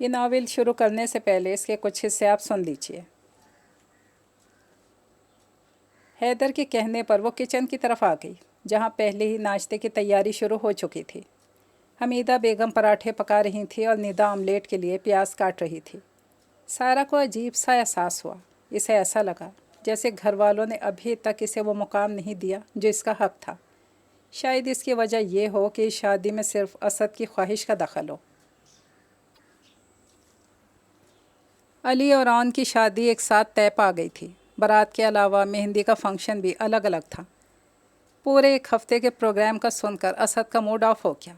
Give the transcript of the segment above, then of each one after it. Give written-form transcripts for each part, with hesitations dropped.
یہ ناول شروع کرنے سے پہلے اس کے کچھ حصے آپ سن لیجیے۔ حیدر کے کہنے پر وہ کچن کی طرف آ گئی، جہاں پہلے ہی ناشتے کی تیاری شروع ہو چکی تھی۔ حمیدہ بیگم پراٹھے پکا رہی تھی اور ندا آملیٹ کے لیے پیاز کاٹ رہی تھی۔ سارا کو عجیب سا احساس ہوا۔ اسے ایسا لگا جیسے گھر والوں نے ابھی تک اسے وہ مقام نہیں دیا جو اس کا حق تھا۔ شاید اس کی وجہ یہ ہو کہ اس شادی میں صرف اسد کی خواہش کا دخل ہو۔ علی اور آن کی شادی ایک ساتھ طے پا گئی تھی۔ بارات کے علاوہ مہندی کا فنکشن بھی الگ الگ تھا۔ پورے ایک ہفتے کے پروگرام کا سن کر اسد کا موڈ آف ہو گیا۔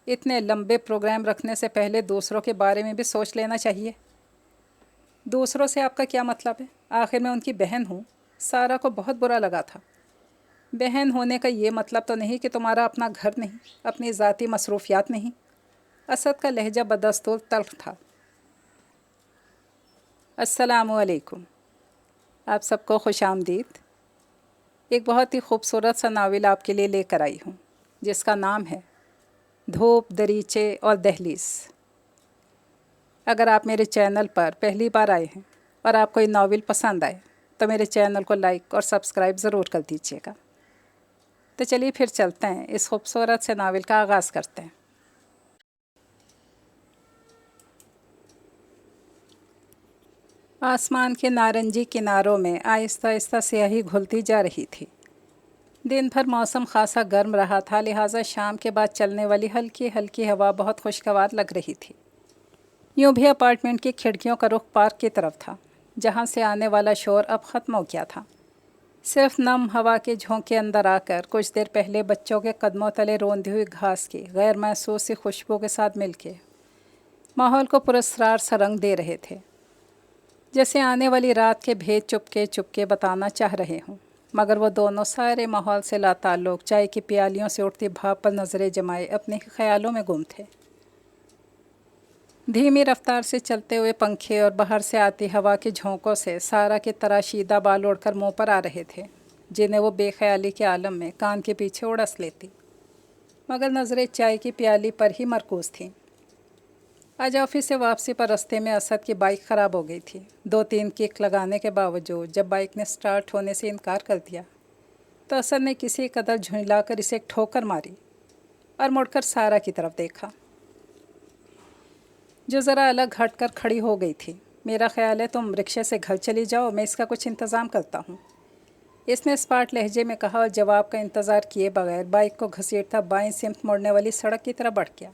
اتنے لمبے پروگرام رکھنے سے پہلے دوسروں کے بارے میں بھی سوچ لینا چاہیے۔ دوسروں سے آپ کا کیا مطلب ہے؟ آخر میں ان کی بہن ہوں۔ سارا کو بہت برا لگا تھا۔ بہن ہونے کا یہ مطلب تو نہیں کہ تمہارا اپنا گھر نہیں، اپنی ذاتی مصروفیات نہیں۔ اسد کا لہجہ بدستور تلخ تھا۔ السلام علیکم، آپ سب کو خوش آمدید۔ ایک بہت ہی خوبصورت سا ناول آپ کے لیے لے کر آئی ہوں، جس کا نام ہے دھوپ، دریچے اور دہلیز۔ اگر آپ میرے چینل پر پہلی بار آئے ہیں اور آپ کو یہ ناول پسند آئے تو میرے چینل کو لائک اور سبسکرائب ضرور کر دیجیے گا۔ تو چلیے پھر چلتے ہیں، اس خوبصورت سے ناول کا آغاز کرتے ہیں۔ آسمان کے نارنجی کناروں میں آہستہ آہستہ سیاہی گھلتی جا رہی تھی۔ دن بھر موسم خاصا گرم رہا تھا، لہٰذا شام کے بعد چلنے والی ہلکی ہلکی ہوا بہت خوشگوار لگ رہی تھی۔ یوں بھی اپارٹمنٹ کی کھڑکیوں کا رخ پارک کی طرف تھا، جہاں سے آنے والا شور اب ختم ہو گیا تھا۔ صرف نم ہوا کے جھونکے اندر آ کر کچھ دیر پہلے بچوں کے قدموں تلے روندی ہوئی گھاس کی غیر محسوس سی خوشبو کے ساتھ مل کے ماحول کو پراسرار سا رنگ دے رہے تھے، جیسے آنے والی رات کے بھید چپکے بتانا چاہ رہے ہوں۔ مگر وہ دونوں سارے ماحول سے لا تعلق چائے کی پیالیوں سے اٹھتی بھاپ پر نظریں جمائے اپنے خیالوں میں گم تھے۔ دھیمی رفتار سے چلتے ہوئے پنکھے اور باہر سے آتی ہوا کے جھونکوں سے سارا کے تراشیدہ بال اڑ کر منہ پر آ رہے تھے، جنہیں وہ بے خیالی کے عالم میں کان کے پیچھے اڑس لیتی، مگر نظریں چائے کی پیالی پر ہی مرکوز تھیں۔ آج آفس سے واپسی پر رستے میں اسد کی بائک خراب ہو گئی تھی۔ 2-3 کک لگانے کے باوجود جب بائک نے سٹارٹ ہونے سے انکار کر دیا تو اسد نے کسی قدر جھنجلا کر اسے ایک ٹھوکر ماری اور مڑ کر سارا کی طرف دیکھا، جو ذرا الگ ہٹ کر کھڑی ہو گئی تھی۔ میرا خیال ہے تم رکشے سے گھر چلی جاؤ، میں اس کا کچھ انتظام کرتا ہوں، اس نے اسپاٹ لہجے میں کہا اور جواب کا انتظار کیے بغیر بائک کو گھسیٹتا بائیں سمت مڑنے والی سڑک کی طرف بڑھ گیا،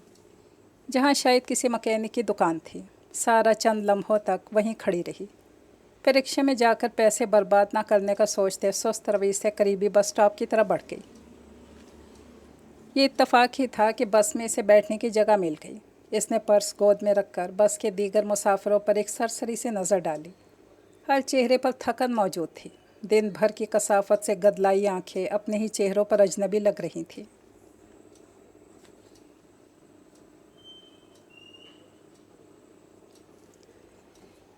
جہاں شاید کسی مکینک کی دکان تھی۔ سارا چند لمحوں تک وہیں کھڑی رہی، پھر رکشے میں جا کر پیسے برباد نہ کرنے کا سوچتے سست روی سے قریبی بس اسٹاپ کی طرف بڑھ گئی۔ یہ اتفاق ہی تھا کہ بس میں اسے بیٹھنے کی جگہ مل گئی۔ اس نے پرس گود میں رکھ کر بس کے دیگر مسافروں پر ایک سرسری سے نظر ڈالی۔ ہر چہرے پر تھکن موجود تھی۔ دن بھر کی کثافت سے گدلائی آنکھیں اپنے ہی چہروں پر اجنبی لگ رہی تھیں۔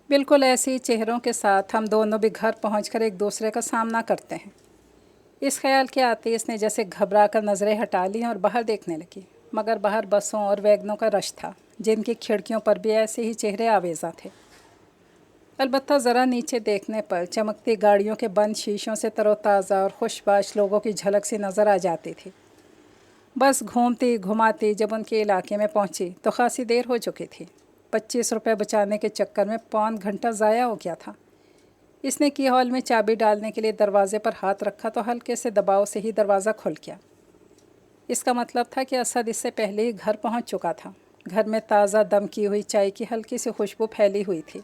بالکل ایسے ہی چہروں کے ساتھ ہم دونوں بھی گھر پہنچ کر ایک دوسرے کا سامنا کرتے ہیں۔ اس خیال کے آتے اس نے جیسے گھبرا کر نظریں ہٹا لیں اور باہر دیکھنے لگی، مگر باہر بسوں اور ویگنوں کا رش تھا، جن کی کھڑکیوں پر بھی ایسے ہی چہرے آویزاں تھے۔ البتہ ذرا نیچے دیکھنے پر چمکتی گاڑیوں کے بند شیشوں سے تر و تازہ اور خوشباش لوگوں کی جھلک سی نظر آ جاتی تھی۔ بس گھومتی گھماتی جب ان کے علاقے میں پہنچی تو خاصی دیر ہو چکی تھی۔ 25 روپے بچانے کے چکر میں پون گھنٹہ ضائع ہو گیا تھا۔ اس نے کی ہال میں چابی ڈالنے کے لیے دروازے پر ہاتھ رکھا تو ہلکے سے دباؤ سے ہی دروازہ کھل گیا۔ اس کا مطلب تھا کہ اسد اس سے پہلے ہی گھر پہنچ چکا تھا۔ گھر میں تازہ دم کی ہوئی چائے کی ہلکی سی خوشبو پھیلی ہوئی تھی۔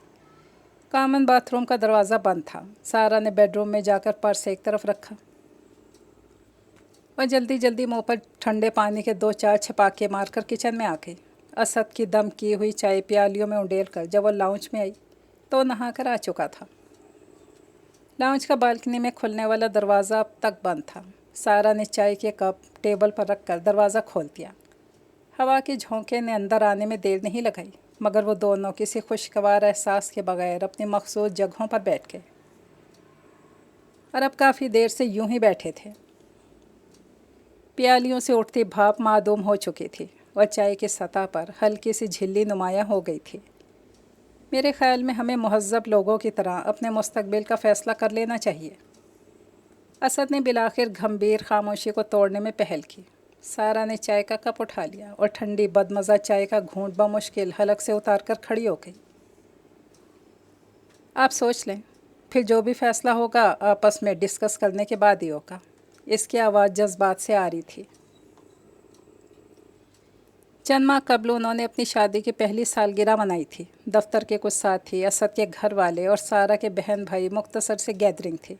کامن باتھ روم کا دروازہ بند تھا۔ سارا نے بیڈ روم میں جا کر پرس ایک طرف رکھا اور جلدی جلدی منہ پر ٹھنڈے پانی کے 2-4 چھپاکے مار کر کچن میں آ گئی۔ اسد کی دم کی ہوئی چائے پیالیوں میں انڈیل کر جب وہ لاؤنج میں آئی تو نہا کر آ چکا تھا۔ لاؤنج کا بالکنی میں کھلنے والا دروازہ اب تک بند تھا۔ سارا نے چائے کے کپ ٹیبل پر رکھ کر دروازہ کھول دیا۔ ہوا کے جھونکے نے اندر آنے میں دیر نہیں لگائی، مگر وہ دونوں کسی خوشگوار احساس کے بغیر اپنی مخصوص جگہوں پر بیٹھ گئے اور اب کافی دیر سے یوں ہی بیٹھے تھے۔ پیالیوں سے اٹھتی بھاپ معدوم ہو چکی تھی اور چائے کی سطح پر ہلکی سی جھلی نمایاں ہو گئی تھی۔ میرے خیال میں ہمیں مہذب لوگوں کی طرح اپنے مستقبل کا فیصلہ کر لینا چاہیے۔ اسد نے بالآخر گھمبیر خاموشی کو توڑنے میں پہل کی۔ سارا نے چائے کا کپ اٹھا لیا اور ٹھنڈی بدمزہ چائے کا گھونٹ بمشکل حلق سے اتار کر کھڑی ہو گئی۔ آپ سوچ لیں، پھر جو بھی فیصلہ ہوگا آپس میں ڈسکس کرنے کے بعد ہی ہوگا۔ اس کی آواز جذبات سے آ رہی تھی۔ چند ماہ قبل انہوں نے اپنی شادی کی پہلی سالگرہ منائی تھی۔ دفتر کے کچھ ساتھی، اسد کے گھر والے اور سارا کے بہن بھائی، مختصر سے گیدرنگ تھی،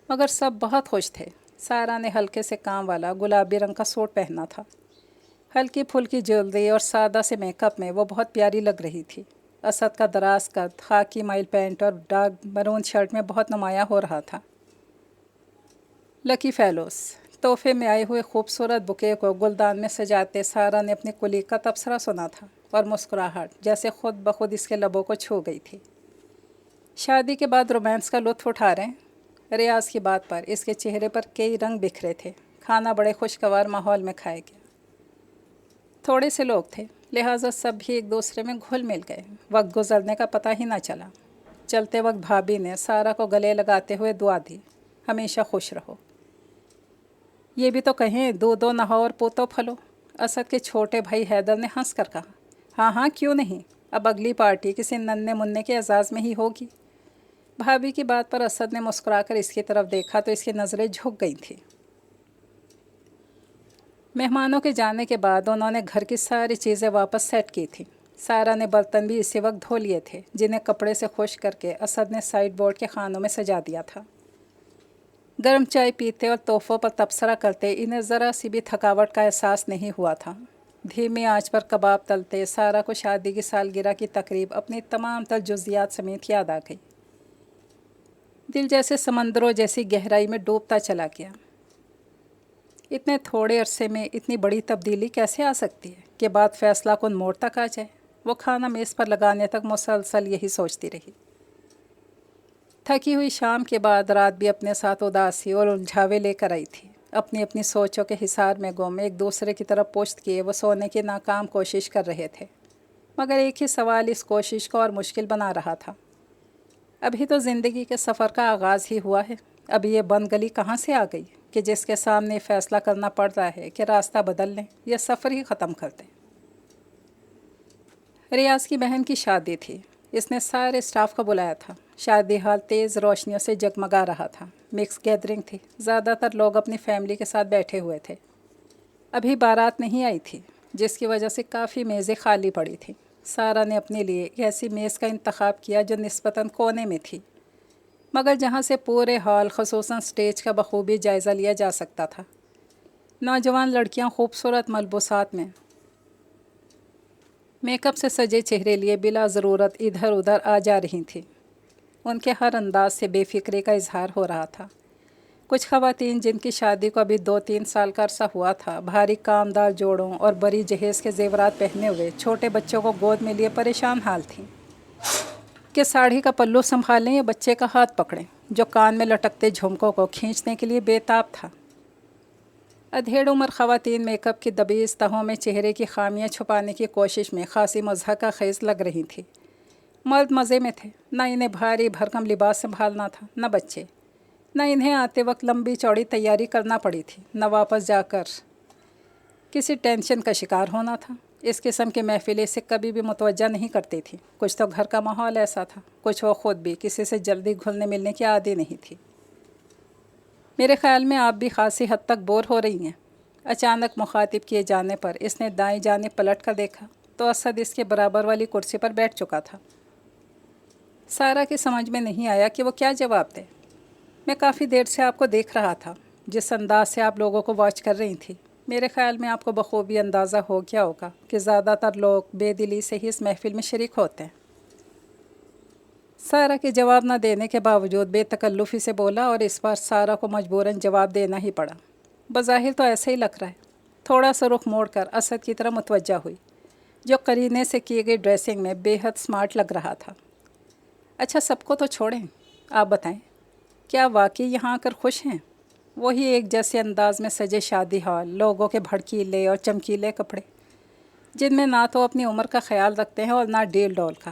مگر سب بہت خوش تھے۔ سارا نے ہلکے سے کام والا گلابی رنگ کا سوٹ پہنا تھا۔ ہلکی پھلکی جیولری اور سادہ سے میک اپ میں وہ بہت پیاری لگ رہی تھی۔ اسد کا دراز قد، خاکی مائل پینٹ اور ڈارک مرون شرٹ میں بہت نمایاں ہو رہا تھا۔ لکی فیلوز تحفے میں آئے ہوئے خوبصورت بکے کو گلدان میں سجاتے سارا نے اپنے کلیگ کا تبصرہ سنا تھا، اور مسکراہٹ جیسے خود بخود اس کے لبوں کو چھو گئی تھی۔ شادی کے بعد رومانس کا لطف اٹھا رہے ہیں؟ ریاض کی بات پر اس کے چہرے پر کئی رنگ بکھرے تھے۔ کھانا بڑے خوشگوار ماحول میں کھایا گیا۔ تھوڑے سے لوگ تھے، لہٰذا سب بھی ایک دوسرے میں گھل مل گئے۔ وقت گزرنے کا پتہ ہی نہ چلا۔ چلتے وقت بھابھی نے سارا کو گلے لگاتے ہوئے دعا دی، ہمیشہ خوش رہو۔ یہ بھی تو کہیں دودھو نہو اور پوتو پھلو۔ اسد کے چھوٹے بھائی حیدر نے ہنس کر کہا، ہاں ہاں کیوں نہیں، اب اگلی پارٹی کسی ننھے منھے کے اعزاز میں ہی ہوگی۔ بھابھی کی بات پر اسد نے مسکرا کر اس کی طرف دیکھا تو اس کی نظریں جھک گئی تھیں۔ مہمانوں کے جانے کے بعد انہوں نے گھر کی ساری چیزیں واپس سیٹ کی تھیں۔ سارا نے برتن بھی اسی وقت دھو لیے تھے، جنہیں کپڑے سے خشک کر کے اسد نے سائڈ بورڈ کے خانوں میں سجا دیا تھا۔ گرم چائے پیتے اور تحفوں پر تبصرہ کرتے انہیں ذرا سی بھی تھکاوٹ کا احساس نہیں ہوا تھا۔ دھیمی آنچ پر کباب تلتے سارا کو شادی کی سالگرہ کی تقریب اپنی تمام تر جزیات سمیت یاد آ گئی۔ دل جیسے سمندروں جیسی گہرائی میں ڈوبتا چلا گیا۔ اتنے تھوڑے عرصے میں اتنی بڑی تبدیلی کیسے آ سکتی ہے کہ بعد فیصلہ کن موڑ تک آ جائے؟ وہ کھانا میز پر لگانے تک مسلسل یہی سوچتی رہی۔ تھکی ہوئی شام کے بعد رات بھی اپنے ساتھ اداسی اور الجھاوے لے کر آئی تھی۔ اپنی اپنی سوچوں کے حصار میں گم ایک دوسرے کی طرف پشت کیے وہ سونے کی ناکام کوشش کر رہے تھے، مگر ایک ہی سوال اس کوشش کو اور مشکل بنا رہا تھا۔ ابھی تو زندگی کے سفر کا آغاز ہی ہوا ہے۔ ابھی یہ بند گلی کہاں سے آ گئی کہ جس کے سامنے فیصلہ کرنا پڑ رہا ہے کہ راستہ بدل لیں یا سفر ہی ختم کر دیں۔ ریاض کی بہن کی شادی تھی۔ اس نے سارے اسٹاف کو بلایا تھا۔ شادی ہال تیز روشنیوں سے جگمگا رہا تھا۔ مکس گیدرنگ تھی، زیادہ تر لوگ اپنی فیملی کے ساتھ بیٹھے ہوئے تھے۔ ابھی بارات نہیں آئی تھی، جس کی وجہ سے کافی میزیں خالی پڑی تھیں۔ سارا نے اپنے لیے ایسی میز کا انتخاب کیا جو نسبتاً کونے میں تھی، مگر جہاں سے پورے ہال خصوصاً سٹیج کا بخوبی جائزہ لیا جا سکتا تھا۔ نوجوان لڑکیاں خوبصورت ملبوسات میں میک اپ سے سجے چہرے لیے بلا ضرورت ادھر ادھر آ جا رہی تھیں۔ ان کے ہر انداز سے بے فکری کا اظہار ہو رہا تھا۔ کچھ خواتین جن کی شادی کو ابھی 2-3 سال کا عرصہ ہوا تھا، بھاری کامدار جوڑوں اور بڑی جہیز کے زیورات پہنے ہوئے چھوٹے بچوں کو گود میں لیے پریشان حال تھیں کہ ساڑھی کا پلو سنبھالیں یا بچے کا ہاتھ پکڑیں جو کان میں لٹکتے جھمکوں کو کھینچنے کے لیے بے تاب تھا۔ ادھیڑ عمر خواتین میک اپ کی دبیز تہوں میں چہرے کی خامیاں چھپانے کی کوشش میں خاصی مضحکہ خیز لگ رہی تھیں۔ مرد مزے میں تھے، نہ انہیں بھاری بھرکم لباس سنبھالنا تھا، نہ بچے، نہ انہیں آتے وقت لمبی چوڑی تیاری کرنا پڑی تھی، نہ واپس جا کر کسی ٹینشن کا شکار ہونا تھا۔ اس قسم کی محفلیں اسے کبھی بھی متوجہ نہیں کرتی تھی۔ کچھ تو گھر کا ماحول ایسا تھا، کچھ وہ خود بھی کسی سے جلدی گھلنے ملنے کی عادی نہیں تھی۔ میرے خیال میں آپ بھی خاصی حد تک بور ہو رہی ہیں۔ اچانک مخاطب کیے جانے پر اس نے دائیں جانب پلٹ کر دیکھا تو اسد اس کے برابر والی کرسی پر بیٹھ چکا تھا۔ سارا کی سمجھ میں نہیں آیا کہ وہ کیا جواب دے۔ میں کافی دیر سے آپ کو دیکھ رہا تھا، جس انداز سے آپ لوگوں کو واچ کر رہی تھی۔ میرے خیال میں آپ کو بخوبی اندازہ ہو گیا ہوگا کہ زیادہ تر لوگ بے دلی سے ہی اس محفل میں شریک ہوتے ہیں۔ سارا کے جواب نہ دینے کے باوجود بے تکلفی سے بولا اور اس بار سارا کو مجبوراً جواب دینا ہی پڑا۔ بظاہر تو ایسا ہی لگ رہا ہے۔ تھوڑا سا رخ موڑ کر اسد کی طرف متوجہ ہوئی، جو قرینے سے کی گئی ڈریسنگ میں بے حد سمارٹ لگ رہا تھا۔ اچھا سب کو تو چھوڑیں، آپ بتائیں کیا واقعی یہاں آ کر خوش ہیں؟ وہی ایک جیسے انداز میں سجے شادی ہال، لوگوں کے بھڑکیلے اور چمکیلے کپڑے، جن میں نہ تو اپنی عمر کا خیال رکھتے ہیں اور نہ ڈیل ڈول کا۔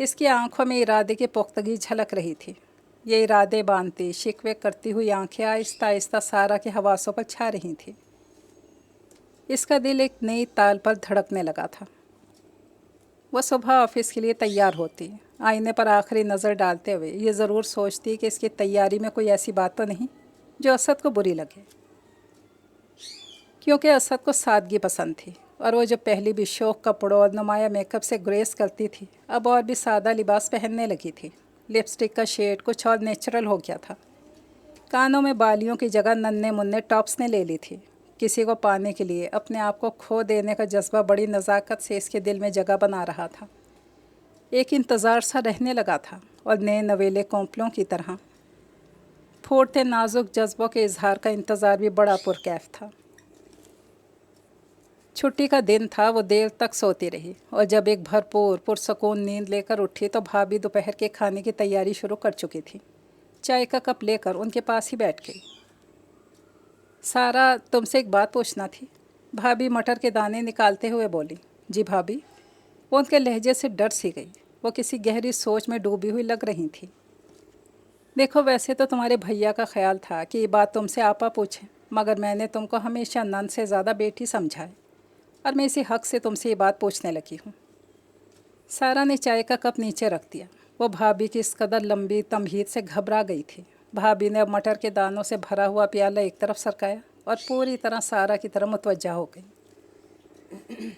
اس کی آنکھوں میں ارادے کی پختگی جھلک رہی تھی۔ یہ ارادے باندھتی شکوے کرتی ہوئی آنکھیں آہستہ آہستہ سارا کے حواسوں پر چھا رہی تھیں۔ اس کا دل ایک نئی تال پر دھڑکنے لگا تھا۔ وہ صبح آفس کے لیے تیار ہوتی، آئینے پر آخری نظر ڈالتے ہوئے یہ ضرور سوچتی کہ اس کی تیاری میں کوئی ایسی بات تو نہیں جو اسد کو بری لگے، کیونکہ اسد کو سادگی پسند تھی، اور وہ جو پہلی بھی شوق کپڑوں اور نمایاں میک اپ سے گریز کرتی تھی اب اور بھی سادہ لباس پہننے لگی تھی۔ لپسٹک کا شیڈ کچھ اور نیچرل ہو گیا تھا، کانوں میں بالیوں کی جگہ ننھے منھے ٹاپس نے لے لی تھی۔ کسی کو پانے کے لیے اپنے آپ کو کھو دینے کا جذبہ بڑی نزاکت سے اس کے دل میں جگہ بنا رہا تھا۔ ایک انتظار سا رہنے لگا تھا، اور نئے نویلے کونپلوں کی طرح پھوٹتے نازک جذبوں کے اظہار کا انتظار بھی بڑا پرکیف تھا۔ چھٹی کا دن تھا، وہ دیر تک سوتی رہی، اور جب ایک بھرپور پرسکون نیند لے کر اٹھی تو بھابھی دوپہر کے کھانے کی تیاری شروع کر چکی تھی۔ چائے کا کپ لے کر ان کے پاس ہی بیٹھ گئی۔ سارا، تم سے ایک بات پوچھنا تھی، بھابھی مٹر کے دانے نکالتے ہوئے بولی۔ جی بھابھی؟ وہ ان کے لہجے سے ڈر سی گئی، وہ کسی گہری سوچ میں ڈوبی ہوئی لگ رہی تھی۔ دیکھو، ویسے تو تمہارے بھیا کا خیال تھا کہ یہ بات تم سے آپا پوچھیں، مگر میں نے تم کو ہمیشہ نن سے زیادہ بیٹی سمجھا ہے، اور میں اسی حق سے تم سے یہ بات پوچھنے لگی ہوں۔ سارا نے چائے کا کپ نیچے رکھ دیا، وہ بھابھی کی اس قدر لمبی تمہید سے گھبرا گئی تھی۔ بھابھی نے اب مٹر کے دانوں سے بھرا ہوا پیالہ ایک طرف سرکایا اور پوری طرح سارا کی طرف متوجہ ہو گئی۔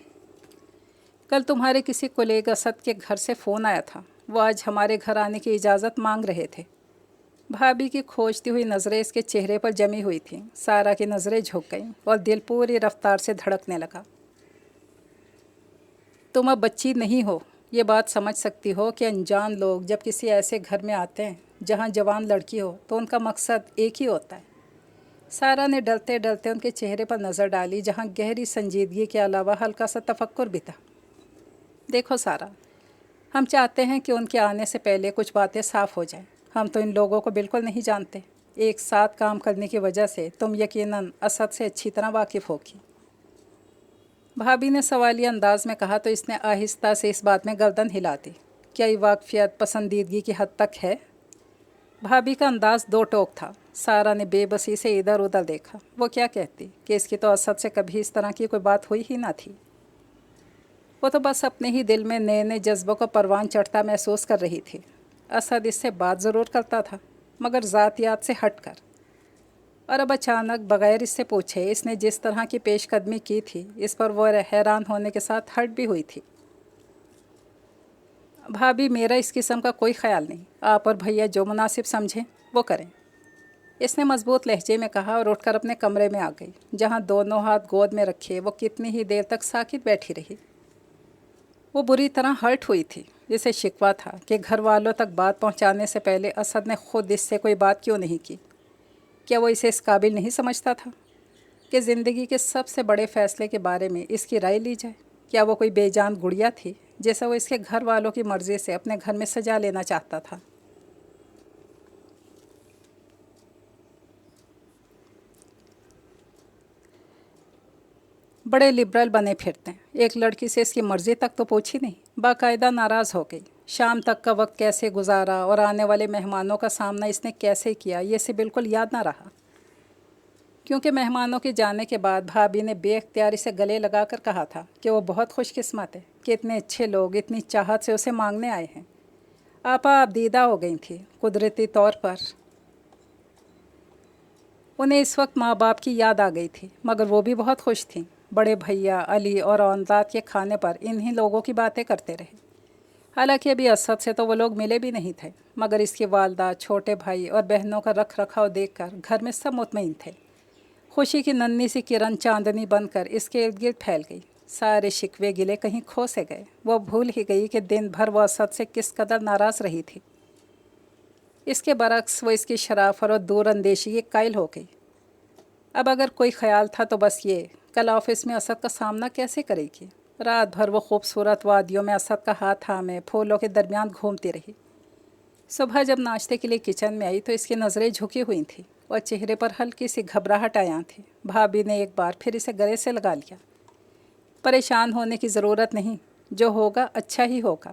کل تمہارے کسی کولیگ اسد کے گھر سے فون آیا تھا، وہ آج ہمارے گھر آنے کی اجازت مانگ رہے تھے۔ بھابھی کی کھوجتی ہوئی نظریں اس کے چہرے پر جمی ہوئی تھیں۔ سارا کی نظریں جھک گئیں اور دل پوری رفتار سے دھڑکنے لگا۔ تم اب بچی نہیں ہو، یہ بات سمجھ سکتی ہو کہ انجان لوگ جب کسی ایسے گھر میں آتے ہیں جہاں جوان لڑکی ہو تو ان کا مقصد ایک ہی ہوتا ہے۔ سارا نے ڈلتے ڈلتے ان کے چہرے پر نظر ڈالی جہاں گہری سنجیدگی کے علاوہ ہلکا سا تفکر بھی تھا۔ دیکھو سارا، ہم چاہتے ہیں کہ ان کے آنے سے پہلے کچھ باتیں صاف ہو جائیں۔ ہم تو ان لوگوں کو بالکل نہیں جانتے، ایک ساتھ کام کرنے کی وجہ سے تم یقیناً اسد سے اچھی طرح واقف ہوگی۔ بھابھی نے سوالیہ انداز میں کہا تو اس نے آہستہ سے اس بات میں گردن ہلا دی۔ کیا یہ واقفیت پسندیدگی کی حد تک ہے؟ بھابھی کا انداز دو ٹوک تھا۔ سارا نے بے بسی سے ادھر ادھر دیکھا۔ وہ کیا کہتی کہ اس کی تو اسد سے کبھی اس طرح کی کوئی بات ہوئی ہی نہ تھی۔ وہ تو بس اپنے ہی دل میں نئے نئے جذبوں کو پروان چڑھتا محسوس کر رہی تھی۔ اسد اس سے بات ضرور کرتا تھا، مگر ذاتیات سے ہٹ کر، اور اب اچانک بغیر اس سے پوچھے اس نے جس طرح کی پیش قدمی کی تھی اس پر وہ حیران ہونے کے ساتھ ہٹ بھی ہوئی تھی۔ بھابھی، میرا اس قسم کا کوئی خیال نہیں، آپ اور بھیا جو مناسب سمجھیں وہ کریں، اس نے مضبوط لہجے میں کہا اور اٹھ کر اپنے کمرے میں آ گئی، جہاں دونوں ہاتھ گود میں رکھے وہ کتنی ہی دیر تک ساکت بیٹھی رہی۔ وہ بری طرح ہرٹ ہوئی تھی، جسے شکوہ تھا کہ گھر والوں تک بات پہنچانے سے پہلے اسد نے خود اس سے کوئی بات کیوں نہیں کی۔ کیا وہ اسے اس قابل نہیں سمجھتا تھا کہ زندگی کے سب سے بڑے فیصلے کے بارے میں اس کی رائے لی جائے؟ کیا وہ کوئی بے جان گڑیا تھی جیسے وہ اس کے گھر والوں کی مرضی سے اپنے گھر میں سجا لینا چاہتا تھا؟ بڑے لبرل بنے پھرتے ہیں، ایک لڑکی سے اس کی مرضی تک تو پوچھی نہیں۔ باقاعدہ ناراض ہو گئی۔ شام تک کا وقت کیسے گزارا اور آنے والے مہمانوں کا سامنا اس نے کیسے کیا یہ اسے بالکل یاد نہ رہا، کیونکہ مہمانوں کے جانے کے بعد بھابھی نے بے اختیاری سے گلے لگا کر کہا تھا کہ وہ بہت خوش قسمت ہے کہ اتنے اچھے لوگ اتنی چاہت سے اسے مانگنے آئے ہیں۔ آپا آپ دیدہ ہو گئی تھیں قدرتی طور پر۔ انہیں اس وقت ماں باپ کی یاد آ گئی تھی، مگر وہ بھی بہت خوش تھیں۔ بڑے بھیا علی اور اولاد کے کھانے پر انہی لوگوں کی باتیں کرتے رہے۔ حالانکہ ابھی اسد سے تو وہ لوگ ملے بھی نہیں تھے، مگر اس کی والدہ، چھوٹے بھائی اور بہنوں کا رکھ رکھاؤ دیکھ کر گھر میں سب مطمئن تھے۔ خوشی کی ننھی سی کرن چاندنی بن کر اس کے ارد گرد پھیل گئی۔ سارے شکوے گلے کہیں کھو سے گئے۔ وہ بھول ہی گئی کہ دن بھر وہ اسد سے کس قدر ناراض رہی تھی۔ اس کے برعکس وہ اس کی شرافت اور دور اندیشی کی قائل ہو گئی۔ اب اگر کوئی خیال تھا تو بس یہ، کل آفس میں اسد کا سامنا کیسے کرے گی۔ رات بھر وہ خوبصورت وادیوں میں اسد کا ہاتھ تھامے پھولوں کے درمیان گھومتی رہی۔ صبح جب ناشتے کے لیے کچن میں آئی تو اس کی نظریں جھکی ہوئی تھیں اور چہرے پر ہلکی سی گھبراہٹ آیاں تھی۔ بھابھی نے ایک بار پھر اسے گلے سے لگا لیا۔ پریشان ہونے کی ضرورت نہیں، جو ہوگا اچھا ہی ہوگا۔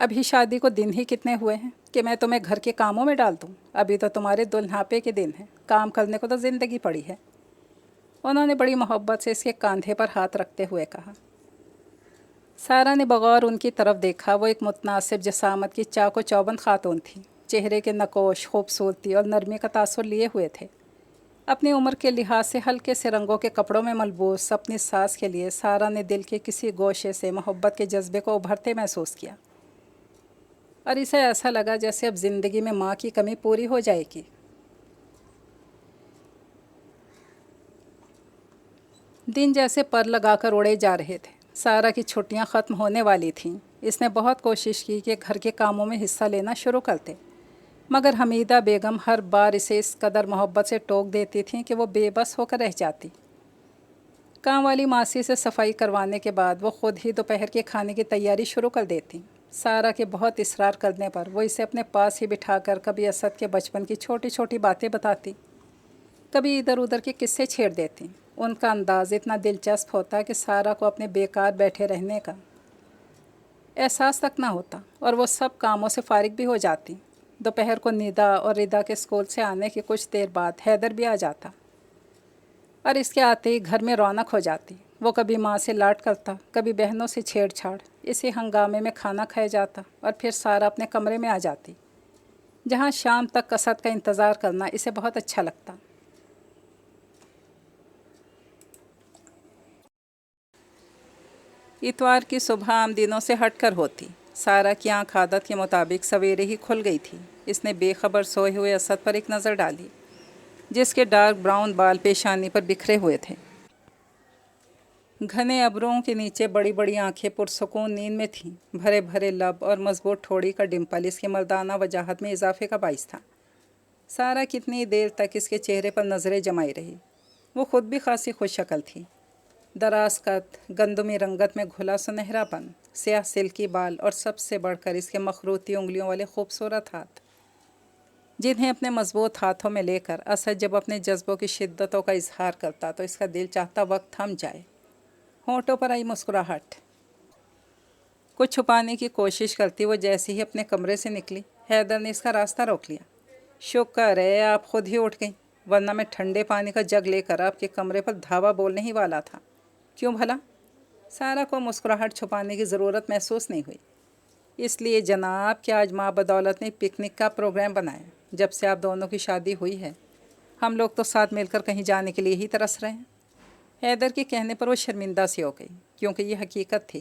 ابھی شادی کو دن ہی کتنے ہوئے ہیں کہ میں تمہیں گھر کے کاموں میں ڈال دوں؟ ابھی تو تمہارے دلہاپے کے دن ہیں، کام کرنے کو تو زندگی پڑی ہے۔ انہوں نے بڑی محبت سے اس کے کاندھے پر ہاتھ رکھتے ہوئے کہا۔ سارا نے بغور ان کی طرف دیکھا۔ وہ ایک متناسب جسامت کی چاق و چوبند خاتون تھی، چہرے کے نقوش خوبصورتی اور نرمی کا تاثر لیے ہوئے تھے۔ اپنی عمر کے لحاظ سے ہلکے سے رنگوں کے کپڑوں میں ملبوس اپنی ساس کے لیے سارا نے دل کے کسی گوشے سے محبت کے جذبے کو ابھرتے محسوس کیا، اور اسے ایسا لگا جیسے اب زندگی میں ماں کی کمی پوری ہو جائے گی۔ دن جیسے پر لگا کر اڑے جا رہے تھے۔ سارا کی چھٹیاں ختم ہونے والی تھیں۔ اس نے بہت کوشش کی کہ گھر کے کاموں میں حصہ لینا شروع کرتے، مگر حمیدہ بیگم ہر بار اسے اس قدر محبت سے ٹوک دیتی تھیں کہ وہ بے بس ہو کر رہ جاتی۔ کام والی ماسی سے صفائی کروانے کے بعد وہ خود ہی دوپہر کے کھانے کی تیاری شروع کر دیتی۔ سارا کے بہت اصرار کرنے پر وہ اسے اپنے پاس ہی بٹھا کر کبھی اسد کے بچپن کی چھوٹی چھوٹی باتیں بتاتی، کبھی ادھر ادھر کے قصے چھیڑ دیتی۔ ان کا انداز اتنا دلچسپ ہوتا کہ سارا کو اپنے بیکار بیٹھے رہنے کا احساس تک نہ ہوتا، اور وہ سب کاموں سے فارغ بھی ہو جاتی۔ دوپہر کو ندا اور ردا کے اسکول سے آنے کے کچھ دیر بعد حیدر بھی آ جاتا، اور اس کے آتے ہی گھر میں رونق ہو جاتی۔ وہ کبھی ماں سے لاڈ کرتا، کبھی بہنوں سے چھیڑ چھاڑ۔ اسی ہنگامے میں کھانا کھایا جاتا اور پھر سارا اپنے کمرے میں آ جاتی، جہاں شام تک اسد کا انتظار کرنا اسے بہت اچھا لگتا۔ اتوار کی صبح عام دنوں سے ہٹ کر ہوتی۔ سارا کی آنکھ عادت کے مطابق سویرے ہی کھل گئی تھی۔ اس نے بے خبر سوئے ہوئے اسد پر ایک نظر ڈالی، جس کے ڈارک براؤن بال پیشانی پر بکھرے ہوئے تھے۔ گھنے ابروں کے نیچے بڑی بڑی آنکھیں پرسکون نیند میں تھیں۔ بھرے بھرے لب اور مضبوط ٹھوڑی کا ڈمپل اس کے مردانہ وجاہت میں اضافے کا باعث تھا۔ سارا کتنی دیر تک اس کے چہرے پر نظریں جمائی رہی۔ وہ خود بھی خاصی خوش شکل تھی۔ دراز قد، گندمی رنگت میں گھلا سنہرا پن، سیاہ سلکی بال، اور سب سے بڑھ کر اس کے مخروطی انگلیوں والے خوبصورت ہاتھ، جنہیں اپنے مضبوط ہاتھوں میں لے کر اسد جب اپنے جذبوں کی شدتوں کا اظہار کرتا تو اس کا دل چاہتا وقت تھم جائے۔ ہونٹوں پر آئی مسکراہٹ۔ کچھ چھپانے کی کوشش کرتی وہ جیسے ہی اپنے کمرے سے نکلی، حیدر نے اس کا راستہ روک لیا۔ شکر ہے آپ خود ہی اٹھ گئیں، ورنہ میں ٹھنڈے پانی کا جگ لے کر آپ کے کمرے پر دھاوا بولنے ہی والا تھا۔ کیوں بھلا؟ سارا کو مسکراہٹ چھپانے کی ضرورت محسوس نہیں ہوئی۔ اس لیے جناب کہ آج ماں بدولت نے پکنک کا پروگرام بنایا۔ جب سے آپ دونوں کی شادی ہوئی ہے ہم لوگ تو ساتھ مل کر کہیں جانے کے لیے ہی ترس رہے ہیں۔ حیدر کے کہنے پر وہ شرمندہ سی ہو گئی، کیونکہ یہ حقیقت تھی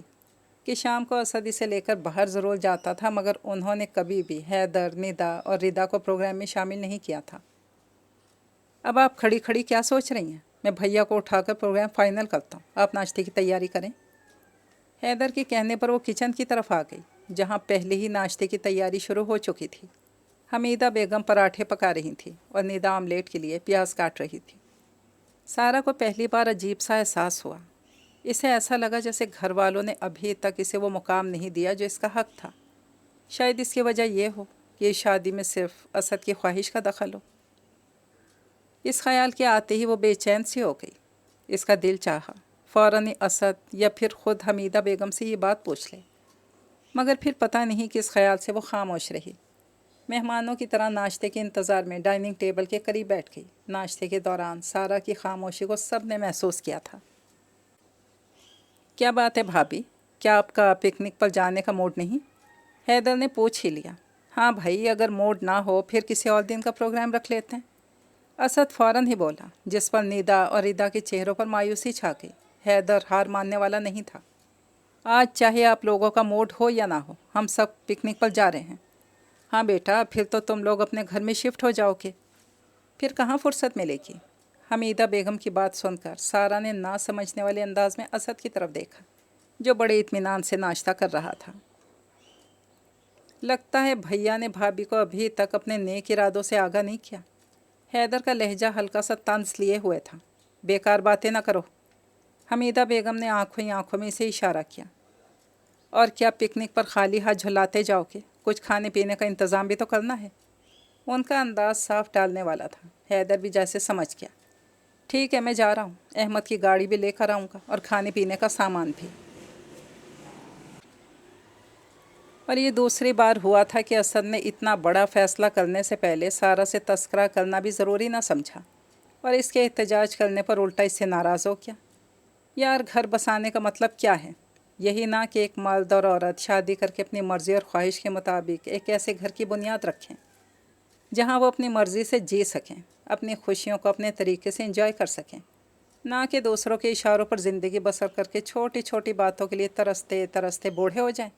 کہ شام کو اسد اسے لے کر باہر ضرور جاتا تھا، مگر انہوں نے کبھی بھی حیدر، ندا اور ردا کو پروگرام میں شامل نہیں کیا تھا۔ اب آپ کھڑی کھڑی کیا سوچ رہی ہیں؟ میں بھیا کو اٹھا کر پروگرام فائنل کرتا ہوں، آپ ناشتے کی تیاری کریں۔ حیدر کے کہنے پر وہ کچن کی طرف آ گئی، جہاں پہلے ہی ناشتے کی تیاری شروع ہو چکی تھی۔ حمیدہ بیگم پراٹھے پکا رہی تھیں اور ندا آملیٹ کے لیے پیاز کاٹ رہی تھی۔ سارا کو پہلی بار عجیب سا احساس ہوا۔ اسے ایسا لگا جیسے گھر والوں نے ابھی تک اسے وہ مقام نہیں دیا جو اس کا حق تھا۔ شاید اس کی وجہ یہ ہو کہ اس شادی میں صرف اسد کی خواہش کا دخل ہو۔ اس خیال کے آتے ہی وہ بے چین سی ہو گئی۔ اس کا دل چاہا فوراً ہی اسد یا پھر خود حمیدہ بیگم سے یہ بات پوچھ لے، مگر پھر پتہ نہیں کس خیال سے وہ خاموش رہی۔ مہمانوں کی طرح ناشتے کے انتظار میں ڈائننگ ٹیبل کے قریب بیٹھ گئی۔ ناشتے کے دوران سارا کی خاموشی کو سب نے محسوس کیا تھا۔ کیا بات ہے بھابھی، کیا آپ کا پکنک پر جانے کا موڈ نہیں؟ حیدر نے پوچھ ہی لیا۔ ہاں بھائی، اگر موڈ نہ ہو پھر کسی اور دن کا پروگرام رکھ لیتے ہیں، اسد فوراً ہی بولا، جس پر ندا اور ردا کے چہروں پر مایوسی چھا گئی۔ حیدر ہار ماننے والا نہیں تھا۔ آج چاہے آپ لوگوں کا موڈ ہو یا نہ ہو، ہم سب پکنک پر جا رہے ہیں۔ ہاں بیٹا، پھر تو تم لوگ اپنے گھر میں شفٹ ہو جاؤ گے، پھر کہاں فرصت ملے گی؟ حمیدہ بیگم کی بات سن کر سارا نے نہ سمجھنے والے انداز میں اسد کی طرف دیکھا، جو بڑے اطمینان سے ناشتہ کر رہا تھا۔ لگتا ہے بھیا نے بھابھی کو ابھی تک اپنے نیک ارادوں سے آگاہ نہیں کیا۔ حیدر کا لہجہ ہلکا سا طنز لیے ہوئے تھا۔ بیکار باتیں نہ کرو۔ حمیدہ بیگم نے آنکھوں ہی آنکھوں میں اسے اشارہ کیا۔ اور کیا پکنک پر خالی ہاتھ جھلاتے جاؤ گے؟ کچھ کھانے پینے کا انتظام بھی تو کرنا ہے۔ ان کا انداز صاف ٹالنے والا تھا۔ حیدر بھی جیسے سمجھ گیا۔ ٹھیک ہے، میں جا رہا ہوں، احمد کی گاڑی بھی لے کر آؤں گا اور کھانے پینے کا سامان بھی۔ اور یہ دوسری بار ہوا تھا کہ اسد نے اتنا بڑا فیصلہ کرنے سے پہلے سارہ سے تذکرہ کرنا بھی ضروری نہ سمجھا، اور اس کے احتجاج کرنے پر الٹا اس سے ناراض ہو گیا۔ یار، گھر بسانے کا مطلب کیا ہے؟ یہی نہ کہ ایک مرد اور عورت شادی کر کے اپنی مرضی اور خواہش کے مطابق ایک ایسے گھر کی بنیاد رکھیں جہاں وہ اپنی مرضی سے جی سکیں، اپنی خوشیوں کو اپنے طریقے سے انجوائے کر سکیں، نہ کہ دوسروں کے اشاروں پر زندگی بسر کر کے چھوٹی چھوٹی باتوں کے لیے ترستے ترستے بوڑھے ہو جائیں۔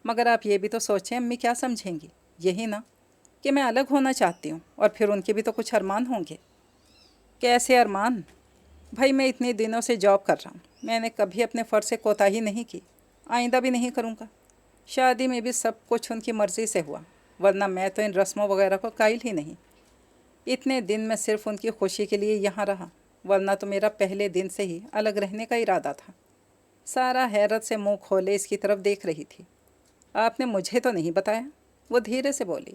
مگر آپ یہ بھی تو سوچیں، امی کیا سمجھیں گی؟ یہی نا کہ میں الگ ہونا چاہتی ہوں، اور پھر ان کے بھی تو کچھ ارمان ہوں گے۔ کیسے ارمان؟ بھائی، میں اتنے دنوں سے جاب کر رہا ہوں، میں نے کبھی اپنے فرض سے کوتاہی نہیں کی، آئندہ بھی نہیں کروں گا۔ شادی میں بھی سب کچھ ان کی مرضی سے ہوا، ورنہ میں تو ان رسموں وغیرہ کو قائل ہی نہیں۔ اتنے دن میں صرف ان کی خوشی کے لیے یہاں رہا، ورنہ تو میرا پہلے دن سے ہی الگ رہنے کا ارادہ تھا۔ سارہ حیرت سے منہ کھولے اس کی طرف دیکھ رہی تھی۔ آپ نے مجھے تو نہیں بتایا؟ وہ دھیرے سے بولی۔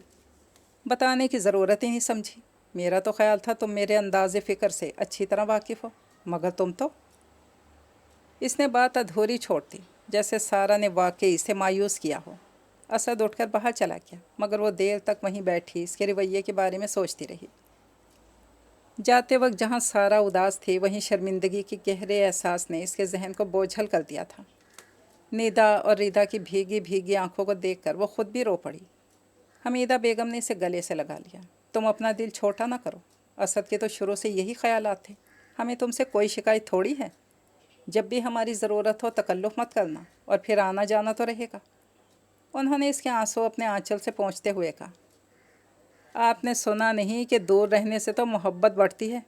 بتانے کی ضرورت ہی نہیں سمجھی، میرا تو خیال تھا تم میرے انداز فکر سے اچھی طرح واقف ہو، مگر تم تو… اس نے بات ادھوری چھوڑ دی، جیسے سارہ نے واقعی اسے مایوس کیا ہو۔ اسد اٹھ کر باہر چلا گیا، مگر وہ دیر تک وہیں بیٹھی اس کے رویے کے بارے میں سوچتی رہی۔ جاتے وقت جہاں سارہ اداس تھی، وہیں شرمندگی کے گہرے احساس نے اس کے ذہن کو بوجھل کر دیا تھا۔ ندا اور ریدا کی بھیگی بھیگی آنکھوں کو دیکھ کر وہ خود بھی رو پڑی۔ حمیدہ بیگم نے اسے گلے سے لگا لیا۔ تم اپنا دل چھوٹا نہ کرو، اسد کے تو شروع سے یہی خیالات تھے، ہمیں تم سے کوئی شکایت تھوڑی ہے۔ جب بھی ہماری ضرورت ہو تکلف مت کرنا، اور پھر آنا جانا تو رہے گا۔ انہوں نے اس کے آنسو اپنے آنچل سے پونچھتے ہوئے کہا۔ آپ نے سنا نہیں کہ دور رہنے سے تو محبت بڑھتی ہے؟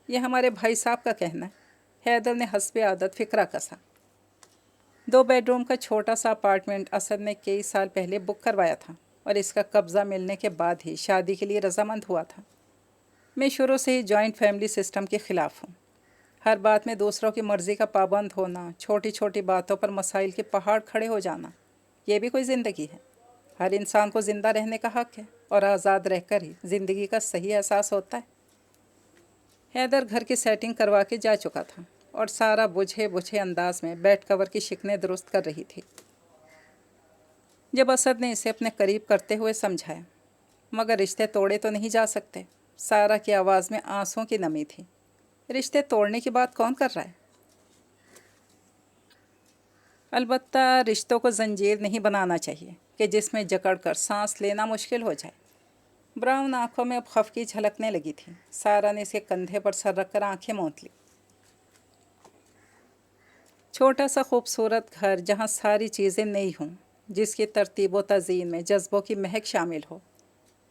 یہ ہمارے بھائی صاحب کا کہنا ہے۔ حیدر نے حسب عادت فکرہ کسا۔ 2 بیڈ روم کا چھوٹا سا اپارٹمنٹ اسد نے کئی سال پہلے بک کروایا تھا، اور اس کا قبضہ ملنے کے بعد ہی شادی کے لیے رضامند ہوا تھا۔ میں شروع سے ہی جوائنٹ فیملی سسٹم کے خلاف ہوں۔ ہر بات میں دوسروں کی مرضی کا پابند ہونا، چھوٹی چھوٹی باتوں پر مسائل کے پہاڑ کھڑے ہو جانا، یہ بھی کوئی زندگی ہے؟ ہر انسان کو زندہ رہنے کا حق ہے، اور آزاد رہ کر ہی زندگی کا صحیح احساس ہوتا ہے۔ حیدر گھر کی سیٹنگ کروا کے جا چکا تھا، اور سارہ بجھے بجھے انداز میں بیڈ کور کی شکنیں درست کر رہی تھی جب اسد نے اسے اپنے قریب کرتے ہوئے سمجھایا۔ مگر رشتے توڑے تو نہیں جا سکتے۔ سارہ کی آواز میں آنسوں کی نمی تھی۔ رشتے توڑنے کی بات کون کر رہا ہے؟ البتہ رشتوں کو زنجیر نہیں بنانا چاہیے کہ جس میں جکڑ کر سانس لینا مشکل ہو جائے۔ براؤن آنکھوں میں اب خفگی جھلکنے لگی تھی۔ سارہ نے اسے کندھے پر سر رکھ کر آنکھیں موند لی۔ چھوٹا سا خوبصورت گھر جہاں ساری چیزیں نئی ہوں، جس کی ترتیب و تزئین میں جذبوں کی مہک شامل ہو،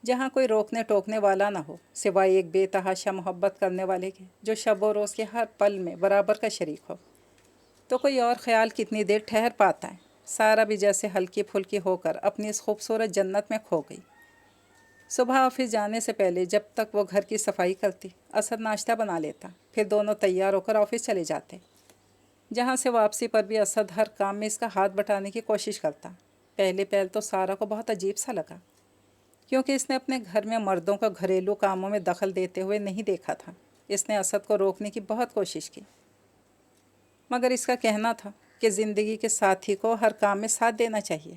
جہاں کوئی روکنے ٹوکنے والا نہ ہو سوائے ایک بے تحاشا محبت کرنے والے کے جو شب و روز کے ہر پل میں برابر کا شریک ہو، تو کوئی اور خیال کتنی دیر ٹھہر پاتا ہے؟ سارہ بھی جیسے ہلکی پھلکی ہو کر اپنی اس خوبصورت جنت میں کھو گئی۔ صبح آفس جانے سے پہلے جب تک وہ گھر کی صفائی کرتی، اسد ناشتہ بنا لیتا، پھر دونوں تیار ہو کر آفس چلے جاتے، جہاں سے واپسی پر بھی اسد ہر کام میں اس کا ہاتھ بٹانے کی کوشش کرتا۔ پہلے تو سارہ کو بہت عجیب سا لگا، کیونکہ اس نے اپنے گھر میں مردوں کا گھریلو کاموں میں دخل دیتے ہوئے نہیں دیکھا تھا۔ اس نے اسد کو روکنے کی بہت کوشش کی، مگر اس کا کہنا تھا کہ زندگی کے ساتھی کو ہر کام میں ساتھ دینا چاہیے۔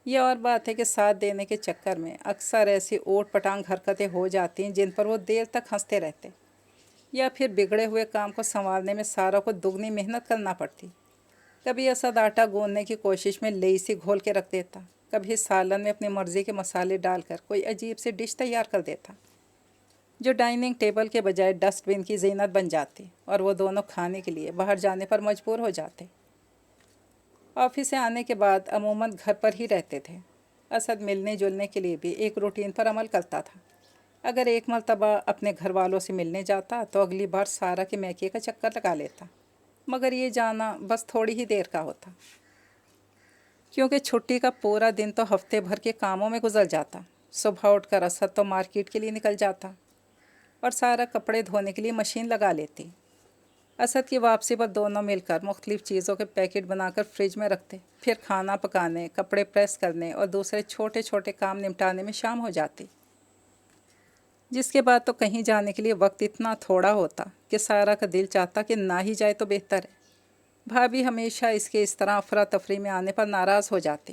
یہ اور بات ہے کہ ساتھ دینے کے چکر میں اکثر ایسی اوٹ پٹانگ حرکتیں ہو جاتی ہیں جن پر وہ دیر تک ہنستے رہتے، یا پھر بگڑے ہوئے کام کو سنوارنے میں سارہ کو دگنی محنت کرنا پڑتی۔ کبھی اسد آٹا گوندنے کی کوشش میں لئی سی گھول کے رکھ دیتا، کبھی سالن میں اپنی مرضی کے مسالے ڈال کر کوئی عجیب سی ڈش تیار کر دیتا جو ڈائننگ ٹیبل کے بجائے ڈسٹ بن کی زینت بن جاتی، اور وہ دونوں کھانے کے لیے باہر جانے پر مجبور ہو جاتے۔ آفس سے آنے کے بعد عموماً گھر پر ہی رہتے تھے۔ اسد ملنے جلنے کے لیے بھی ایک روٹین پر عمل کرتا تھا۔ اگر ایک مرتبہ اپنے گھر والوں سے ملنے جاتا تو اگلی بار سارہ کے میکے کا چکر لگا لیتا، مگر یہ جانا بس تھوڑی ہی دیر کا ہوتا، کیونکہ چھٹی کا پورا دن تو ہفتے بھر کے کاموں میں گزر جاتا۔ صبح اٹھ کر اسد تو مارکیٹ کے لیے نکل جاتا، اور سارہ کپڑے دھونے کے لیے مشین لگا لیتی۔ اسد کی واپسی پر دونوں مل کر مختلف چیزوں کے پیکٹ بنا کر فریج میں رکھتے، پھر کھانا پکانے، کپڑے پریس کرنے اور دوسرے چھوٹے چھوٹے کام نمٹانے میں شام ہو جاتی، جس کے بعد تو کہیں جانے کے لیے وقت اتنا تھوڑا ہوتا کہ سارہ کا دل چاہتا کہ نہ ہی جائے تو بہتر ہے۔ بھابھی ہمیشہ اس کے اس طرح افراتفری میں آنے پر ناراض ہو جاتی۔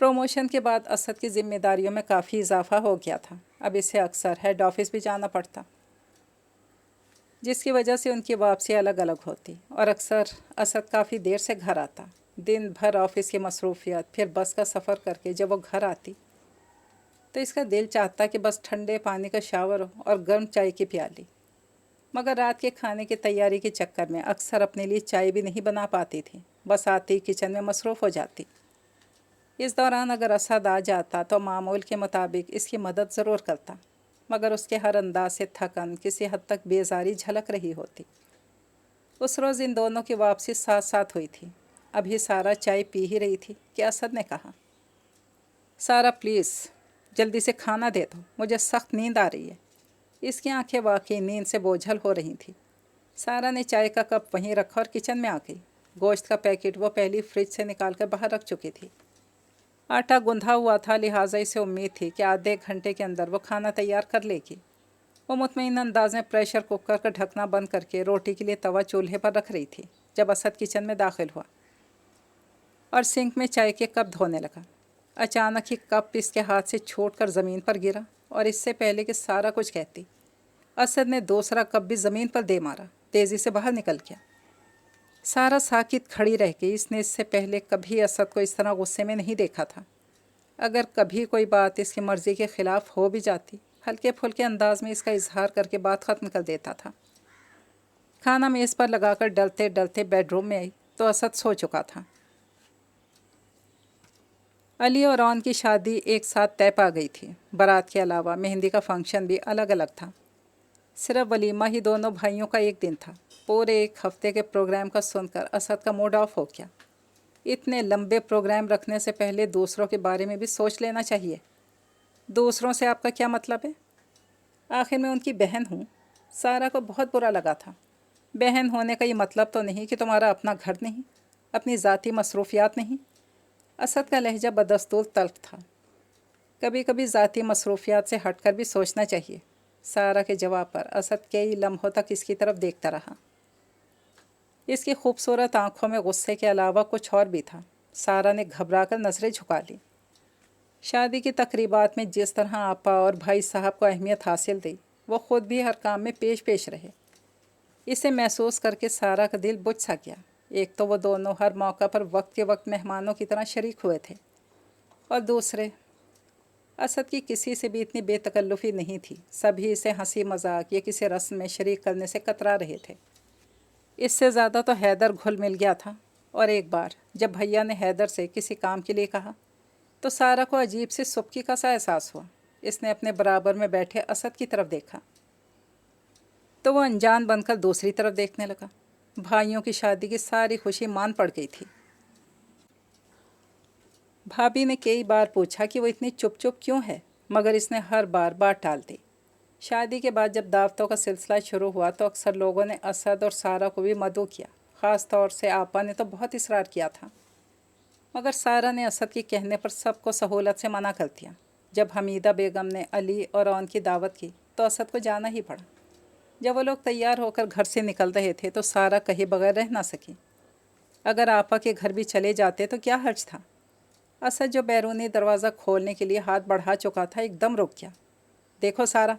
پروموشن کے بعد اسد کی ذمہ داریوں میں کافی اضافہ ہو گیا تھا۔ اب اسے اکثر ہیڈ آفس بھی جانا پڑتا، جس کی وجہ سے ان کی واپسی الگ الگ ہوتی اور اکثر اسد کافی دیر سے گھر آتا۔ دن بھر آفس کی مصروفیات، پھر بس کا سفر کر کے جب وہ گھر آتی تو اس کا دل چاہتا کہ بس ٹھنڈے پانی کا شاور ہو اور گرم چائے کی پیالی، مگر رات کے کھانے کی تیاری کے چکر میں اکثر اپنے لیے چائے بھی نہیں بنا پاتی تھی، بس آتی کچن میں مصروف ہو جاتی۔ اس دوران اگر اسد آ جاتا تو معمول کے مطابق اس کی مدد ضرور کرتا، مگر اس کے ہر انداز سے تھکن، کسی حد تک بیزاری جھلک رہی ہوتی۔ اس روز ان دونوں کی واپسی ساتھ ساتھ ہوئی تھی۔ ابھی سارا چائے پی ہی رہی تھی کہ اسد نے کہا، سارا پلیز جلدی سے کھانا دے دو، مجھے سخت نیند آ رہی ہے۔ اس کی آنکھیں واقعی نیند سے بوجھل ہو رہی تھیں۔ سارا نے چائے کا کپ وہیں رکھا اور کچن میں آ گئی۔ گوشت کا پیکٹ وہ پہلی فریج سے نکال کر باہر رکھ چکی تھی۔ آٹا گندھا ہوا تھا، لہٰذا اسے امید تھی کہ آدھے گھنٹے کے اندر وہ کھانا تیار کر لے گی۔ وہ مطمئن انداز میں پریشر کوکر کا ڈھکنا بند کر کے روٹی کے لیے توا چولہے پر رکھ رہی تھی جب اسد کچن میں داخل ہوا اور سنک میں چائے کے کپ دھونے لگا۔ اچانک ہی کپ اس کے ہاتھ سے چھوٹ کر زمین پر گرا اور اس سے پہلے کہ سارا کچھ کہتی، اسد نے دوسرا کپ بھی زمین پر دے مارا، تیزی سے باہر نکل گیا۔ سارا ساکت کھڑی رہ گئی۔ اس نے اس سے پہلے کبھی اسد کو اس طرح غصے میں نہیں دیکھا تھا۔ اگر کبھی کوئی بات اس کی مرضی کے خلاف ہو بھی جاتی، ہلکے پھلکے انداز میں اس کا اظہار کر کے بات ختم کر دیتا تھا۔ کھانا میز پر لگا کر ڈلتے ڈلتے بیڈ روم میں آئی تو اسد سو چکا تھا۔ علی اور رون کی شادی ایک ساتھ طے پا گئی تھی۔ بارات کے علاوہ مہندی کا فنکشن بھی الگ الگ تھا۔ صرف ولیمہ ہی دونوں بھائیوں کا ایک دن تھا۔ پورے ایک ہفتے کے پروگرام کا سن کر اسد کا موڈ آف ہو گیا۔ اتنے لمبے پروگرام رکھنے سے پہلے دوسروں کے بارے میں بھی سوچ لینا چاہیے۔ دوسروں سے آپ کا کیا مطلب ہے؟ آخر میں ان کی بہن ہوں۔ سارا کو بہت برا لگا تھا۔ بہن ہونے کا یہ مطلب تو نہیں کہ تمہارا اپنا گھر نہیں، اپنی ذاتی مصروفیات نہیں۔ اسد کا لہجہ بدستور تلخ تھا۔ کبھی کبھی ذاتی مصروفیات سے ہٹ کر بھی سوچنا چاہیے۔ سارا کے جواب پر اسد کئی لمحوں تک اس کی طرف دیکھتا رہا۔ اس کی خوبصورت آنکھوں میں غصے کے علاوہ کچھ اور بھی تھا۔ سارا نے گھبرا کر نظریں جھکا لی۔ شادی کی تقریبات میں جس طرح آپا اور بھائی صاحب کو اہمیت حاصل دی، وہ خود بھی ہر کام میں پیش رہے۔ اسے محسوس کر کے سارا کا دل بجھ سا گیا۔ ایک تو وہ دونوں ہر موقع پر وقت کے وقت مہمانوں کی طرح شریک ہوئے تھے، اور دوسرے اسد کی کسی سے بھی اتنی بے تکلفی نہیں تھی۔ سبھی اسے ہنسی مذاق یا کسی رسم میں شریک کرنے سے کترا رہے تھے۔ اس سے زیادہ تو حیدر گھل مل گیا تھا، اور ایک بار جب بھیا نے حیدر سے کسی کام کے لیے کہا تو سارا کو عجیب سے سبکی کا سا احساس ہوا۔ اس نے اپنے برابر میں بیٹھے اسد کی طرف دیکھا تو وہ انجان بن کر دوسری طرف دیکھنے لگا۔ بھائیوں کی شادی کی ساری خوشی مان پڑ گئی تھی۔ بھابھی نے کئی بار پوچھا کہ وہ اتنی چپ چپ کیوں ہے، مگر اس نے ہر بار بات ٹال دی۔ شادی کے بعد جب دعوتوں کا سلسلہ شروع ہوا تو اکثر لوگوں نے اسد اور سارا کو بھی مدعو کیا۔ خاص طور سے آپا نے تو بہت اصرار کیا تھا، مگر سارا نے اسد کے کہنے پر سب کو سہولت سے منع کر دیا۔ جب حمیدہ بیگم نے علی اور رون کی دعوت کی تو اسد کو جانا ہی پڑا۔ جب وہ لوگ تیار ہو کر گھر سے نکل رہے تھے تو سارا کہے بغیر رہ نہ سکی۔ اگر آپا کے گھر بھی چلے جاتے تو کیا حرج تھا؟ اسد جو بیرونی دروازہ کھولنے کے لیے ہاتھ بڑھا چکا تھا ایک دم رک گیا۔ دیکھو سارا،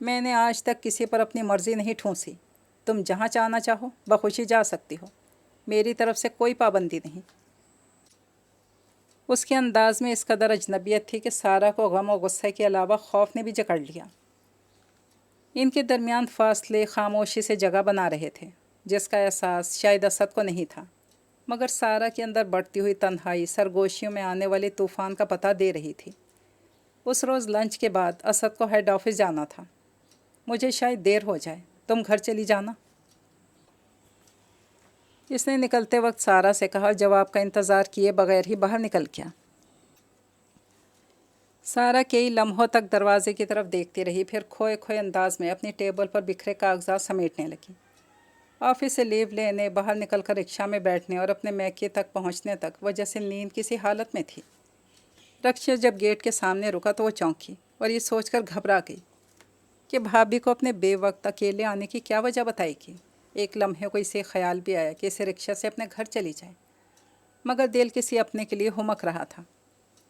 میں نے آج تک کسی پر اپنی مرضی نہیں ٹھونسی۔ تم جہاں چاہنا چاہو بخوشی جا سکتی ہو، میری طرف سے کوئی پابندی نہیں۔ اس کے انداز میں اس قدر اجنبیت تھی کہ سارا کو غم و غصے کے علاوہ خوف نے بھی جکڑ لیا۔ ان کے درمیان فاصلے خاموشی سے جگہ بنا رہے تھے، جس کا احساس شاید اسد کو نہیں تھا، مگر سارا کے اندر بڑھتی ہوئی تنہائی سرگوشیوں میں آنے والے طوفان کا پتہ دے رہی تھی۔ اس روز لنچ کے بعد اسد کو ہیڈ آفس جانا تھا۔ مجھے شاید دیر ہو جائے، تم گھر چلی جانا، اس نے نکلتے وقت سارا سے کہا۔ جواب کا انتظار کیے بغیر ہی باہر نکل گیا۔ سارا کئی لمحوں تک دروازے کی طرف دیکھتی رہی، پھر کھوئے کھوئے انداز میں اپنی ٹیبل پر بکھرے کاغذات سمیٹنے لگی۔ آفس سے لیو لینے، باہر نکل کر رکشہ میں بیٹھنے اور اپنے میکے تک پہنچنے تک وہ جیسے نیند کسی حالت میں تھی۔ رکشہ جب گیٹ کے سامنے رکا تو وہ چونکی اور یہ سوچ کر گھبرا گئی کہ بھابھی کو اپنے بے وقت اکیلے آنے کی کیا وجہ بتائی گی۔ ایک لمحے کو اسے خیال بھی آیا کہ اسے رکشہ سے اپنے گھر چلی جائے، مگر دل کسی اپنے کے لیے ہمک رہا تھا۔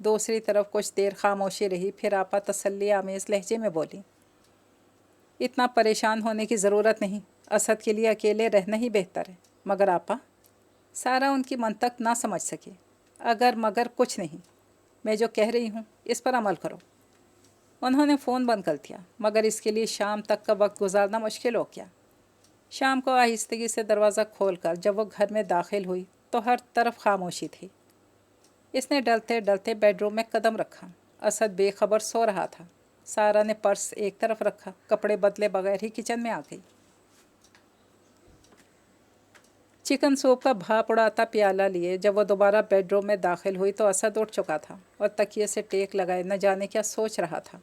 دوسری طرف کچھ دیر خاموشی رہی، پھر آپا تسلی آمیز لہجے میں بولی، اتنا پریشان ہونے کی ضرورت نہیں، اسد کے لیے اکیلے رہنا ہی بہتر ہے۔ مگر آپا، سارا ان کی منطق نہ سمجھ سکی۔ اگر مگر کچھ نہیں، میں جو کہہ رہی ہوں اس پر عمل کرو۔ انہوں نے فون بند کر دیا، مگر اس کے لیے شام تک کا وقت گزارنا مشکل ہو گیا۔ شام کو آہستگی سے دروازہ کھول کر جب وہ گھر میں داخل ہوئی تو ہر طرف خاموشی تھی۔ اس نے ڈرتے ڈرتے بیڈ روم میں قدم رکھا۔ اسد بے خبر سو رہا تھا۔ سارا نے پرس ایک طرف رکھا، کپڑے بدلے بغیر ہی کچن میں آ گئی۔ چکن سوپ کا بھاپ اڑاتا پیالہ لیے جب وہ دوبارہ بیڈ روم میں داخل ہوئی تو اسد اٹھ چکا تھا اور تکیے سے ٹیک لگائے نہ جانے کیا سوچ رہا تھا۔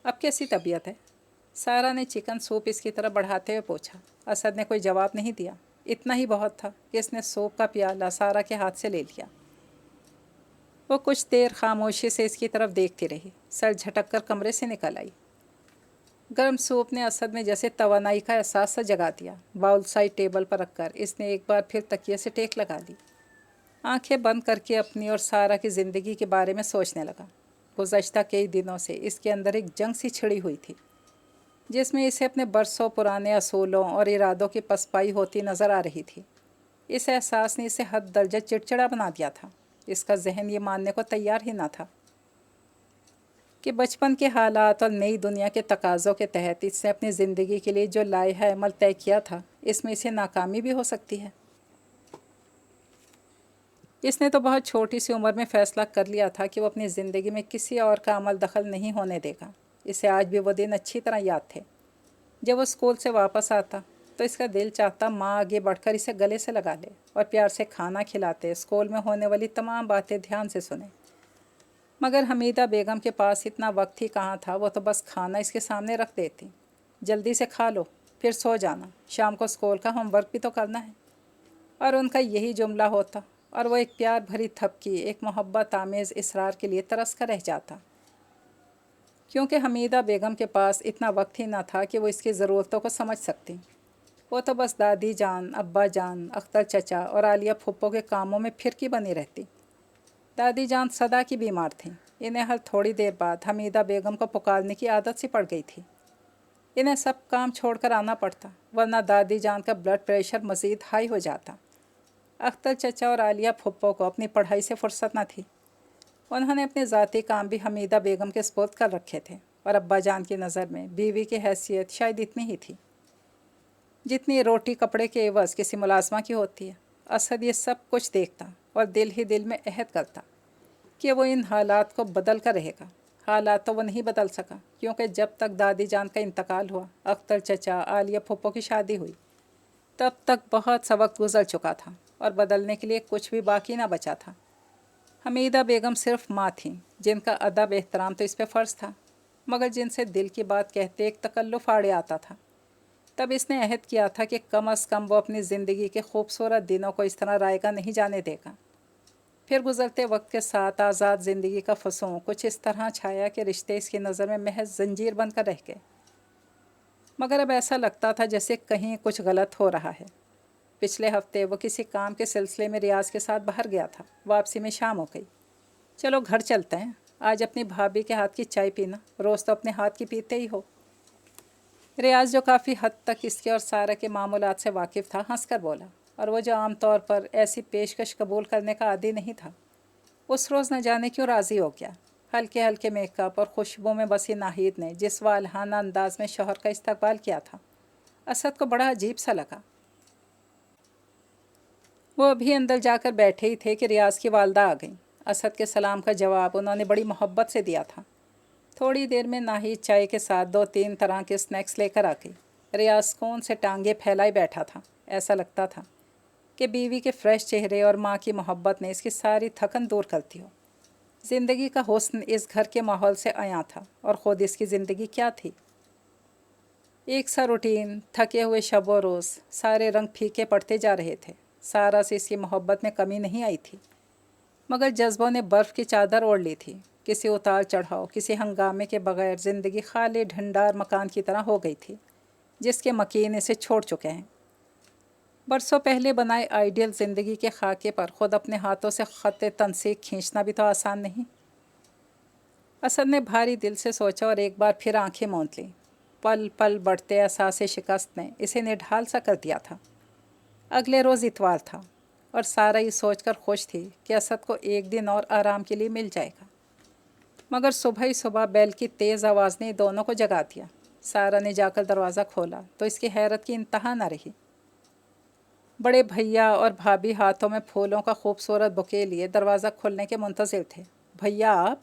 اب کیسی طبیعت ہے؟ سارا نے چکن سوپ اس کی طرف بڑھاتے ہوئے پوچھا۔ اسد نے کوئی جواب نہیں دیا۔ اتنا ہی بہت تھا کہ اس نے سوپ کا پیالہ سارا کے ہاتھ سے لے لیا۔ وہ کچھ دیر خاموشی سے اس کی طرف دیکھتی رہی، سر جھٹک کر کمرے سے نکل آئی۔ گرم سوپ نے اسد میں جیسے توانائی کا احساس سا جگا دیا۔ باؤل سائڈ ٹیبل پر رکھ کر اس نے ایک بار پھر تکیے سے ٹیک لگا لی۔ آنکھیں بند کر کے اپنی اور سارا کی زندگی کے بارے میں سوچنے لگا۔ گزشتہ کئی دنوں سے اس کے اندر ایک جنگ سی چھڑی ہوئی تھی، جس میں اسے اپنے برسوں پرانے اصولوں اور ارادوں کی پسپائی ہوتی نظر آ رہی تھی۔ اس احساس نے اسے حد درجہ چڑچڑا بنا دیا تھا۔ اس کا ذہن یہ ماننے کو تیار ہی نہ تھا کہ بچپن کے حالات اور نئی دنیا کے تقاضوں کے تحت اس نے اپنی زندگی کے لیے جو لائحہ عمل طے کیا تھا، اس میں اسے ناکامی بھی ہو سکتی ہے۔ اس نے تو بہت چھوٹی سی عمر میں فیصلہ کر لیا تھا کہ وہ اپنی زندگی میں کسی اور کا عمل دخل نہیں ہونے دے گا۔ اسے آج بھی وہ دن اچھی طرح یاد تھے۔ جب وہ اسکول سے واپس آتا تو اس کا دل چاہتا ماں آگے بڑھ کر اسے گلے سے لگا لے اور پیار سے کھانا کھلاتے، اسکول میں ہونے والی تمام باتیں دھیان سے سنے۔ مگر حمیدہ بیگم کے پاس اتنا وقت ہی کہاں تھا، وہ تو بس کھانا اس کے سامنے رکھ دیتی، جلدی سے کھا لو پھر سو جانا، شام کو اسکول کا ہوم ورک بھی تو کرنا ہے۔ اور ان کا یہی جملہ ہوتا، اور وہ ایک پیار بھری تھپکی، ایک محبت آمیز اصرار کے لیے ترس کر رہ جاتا، کیونکہ حمیدہ بیگم کے پاس اتنا وقت ہی نہ تھا کہ وہ اس کی ضرورتوں کو سمجھ سکتی۔ وہ تو بس دادی جان، ابا جان، اختر چچا اور عالیہ پھپھو کے کاموں میں پھرکی بنی رہتی۔ دادی جان سدا کی بیمار تھیں، انہیں ہر تھوڑی دیر بعد حمیدہ بیگم کو پکارنے کی عادت سی پڑ گئی تھی۔ انہیں سب کام چھوڑ کر آنا پڑتا، ورنہ دادی جان کا بلڈ پریشر مزید ہائی ہو جاتا۔ اختر چچا اور عالیہ پھپھو کو اپنی پڑھائی سے فرصت نہ تھی۔ انہوں نے اپنے ذاتی کام بھی حمیدہ بیگم کے سپرد کر رکھے تھے، اور ابا جان کی نظر میں بیوی کی حیثیت شاید اتنی ہی تھی جتنی روٹی کپڑے کے عوض کسی ملازمہ کی ہوتی ہے۔ اسد یہ سب کچھ دیکھتا اور دل ہی دل میں عہد کرتا کہ وہ ان حالات کو بدل کر رہے گا۔ حالات تو وہ نہیں بدل سکا، کیونکہ جب تک دادی جان کا انتقال ہوا، اختر چچا، عالیہ پھپھو کی شادی ہوئی، تب تک بہت سا وقت گزر چکا تھا اور بدلنے کے لیے کچھ بھی باقی نہ بچا تھا۔ حمیدہ بیگم صرف ماں تھیں، جن کا ادب احترام تو اس پہ فرض تھا، مگر جن سے دل کی بات کہتے ایک تکلف آڑے آتا تھا۔ تب اس نے عہد کیا تھا کہ کم از کم وہ اپنی زندگی کے خوبصورت دنوں کو اس طرح رائگاں نہیں جانے دے گا۔ پھر گزرتے وقت کے ساتھ آزاد زندگی کا فسوں کچھ اس طرح چھایا کہ رشتے اس کی نظر میں محض زنجیر بن کر رہ گئے۔ مگر اب ایسا لگتا تھا جیسے کہیں کچھ غلط ہو رہا ہے۔ پچھلے ہفتے وہ کسی کام کے سلسلے میں ریاض کے ساتھ باہر گیا تھا۔ واپسی میں شام ہو گئی۔ چلو گھر چلتے ہیں، آج اپنی بھابھی کے ہاتھ کی چائے پینا، روز تو اپنے ہاتھ کی پیتے ہی ہو۔ ریاض جو کافی حد تک اس کے اور سارا کے معمولات سے واقف تھا، ہنس کر بولا، اور وہ جو عام طور پر ایسی پیشکش قبول کرنے کا عادی نہیں تھا، اس روز نہ جانے کیوں راضی ہو گیا۔ ہلکے ہلکے میک اپ اور خوشبو میں بسی ناہید نے جس والہانہ انداز میں شوہر کا استقبال کیا تھا، اسد کو بڑا عجیب سا لگا۔ وہ ابھی اندر جا کر بیٹھے ہی تھے کہ ریاض کی والدہ آ گئیں۔ اسد کے سلام کا جواب انہوں نے بڑی محبت سے دیا تھا۔ تھوڑی دیر میں ناہید چائے کے ساتھ 2-3 طرح کے سنیکس لے کر آ گئی۔ ریاض سکون سے ٹانگیں پھیلائے بیٹھا تھا۔ ایسا لگتا تھا کہ بیوی کے فریش چہرے اور ماں کی محبت نے اس کی ساری تھکن دور کرتی ہو۔ زندگی کا حسن اس گھر کے ماحول سے عیاں تھا، اور خود اس کی زندگی کیا تھی؟ ایک سا روٹین، تھکے ہوئے شب و روز، سارے رنگ پھیکے پڑتے جا رہے تھے۔ سارا سے اس کی محبت میں کمی نہیں آئی تھی، مگر جذبوں نے برف کی چادر اوڑھ لی تھی۔ کسی اتار چڑھاؤ، کسی ہنگامے کے بغیر زندگی خالی ڈھنڈار مکان کی طرح ہو گئی تھی، جس کے مکین اسے چھوڑ چکے ہیں۔ برسوں پہلے بنائے آئیڈیل زندگی کے خاکے پر خود اپنے ہاتھوں سے خط تنسیق کھینچنا بھی تو آسان نہیں۔ اسد نے بھاری دل سے سوچا اور ایک بار پھر آنکھیں موند لیں۔ پل پل بڑھتے احساس شکست نے اسے نڈھال سا کر دیا تھا۔ اگلے روز اتوار تھا اور سارا یہ سوچ کر خوش تھی کہ اسد کو ایک دن اور آرام کے لیے مل جائے گا، مگر صبح ہی صبح بیل کی تیز آواز نے دونوں کو جگا دیا۔ سارا نے جا کر دروازہ کھولا تو اس کی حیرت کی انتہا نہ رہی۔ بڑے بھیا اور بھابھی ہاتھوں میں پھولوں کا خوبصورت بوکے لیے دروازہ کھلنے کے منتظر تھے۔ بھیا آپ؟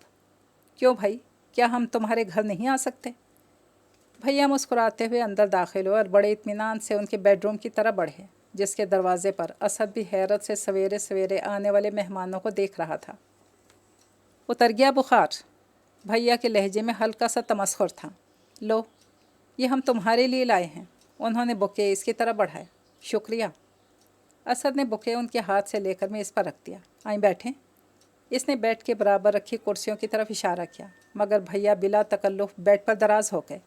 کیوں بھائی، کیا ہم تمہارے گھر نہیں آ سکتے؟ بھیا مسکراتے ہوئے اندر داخل ہوئے اور بڑے اطمینان سے ان کے بیڈ روم کی طرف بڑھے، جس کے دروازے پر اسد بھی حیرت سے سویرے سویرے آنے والے مہمانوں کو دیکھ رہا تھا۔ اتر گیا بخار؟ بھیا کے لہجے میں ہلکا سا تمسخر تھا۔ لو، یہ ہم تمہارے لیے لائے ہیں۔ انہوں نے بوکے اس کی طرف بڑھائے۔ شکریہ۔ اسد نے بوکے ان کے ہاتھ سے لے کر میز پر رکھ دیا۔ آئیں بیٹھیں۔ اس نے بیڈ کے برابر رکھی کرسیوں کی طرف اشارہ کیا، مگر بھیا بلا تکلف بیڈ پر دراز ہو گئے۔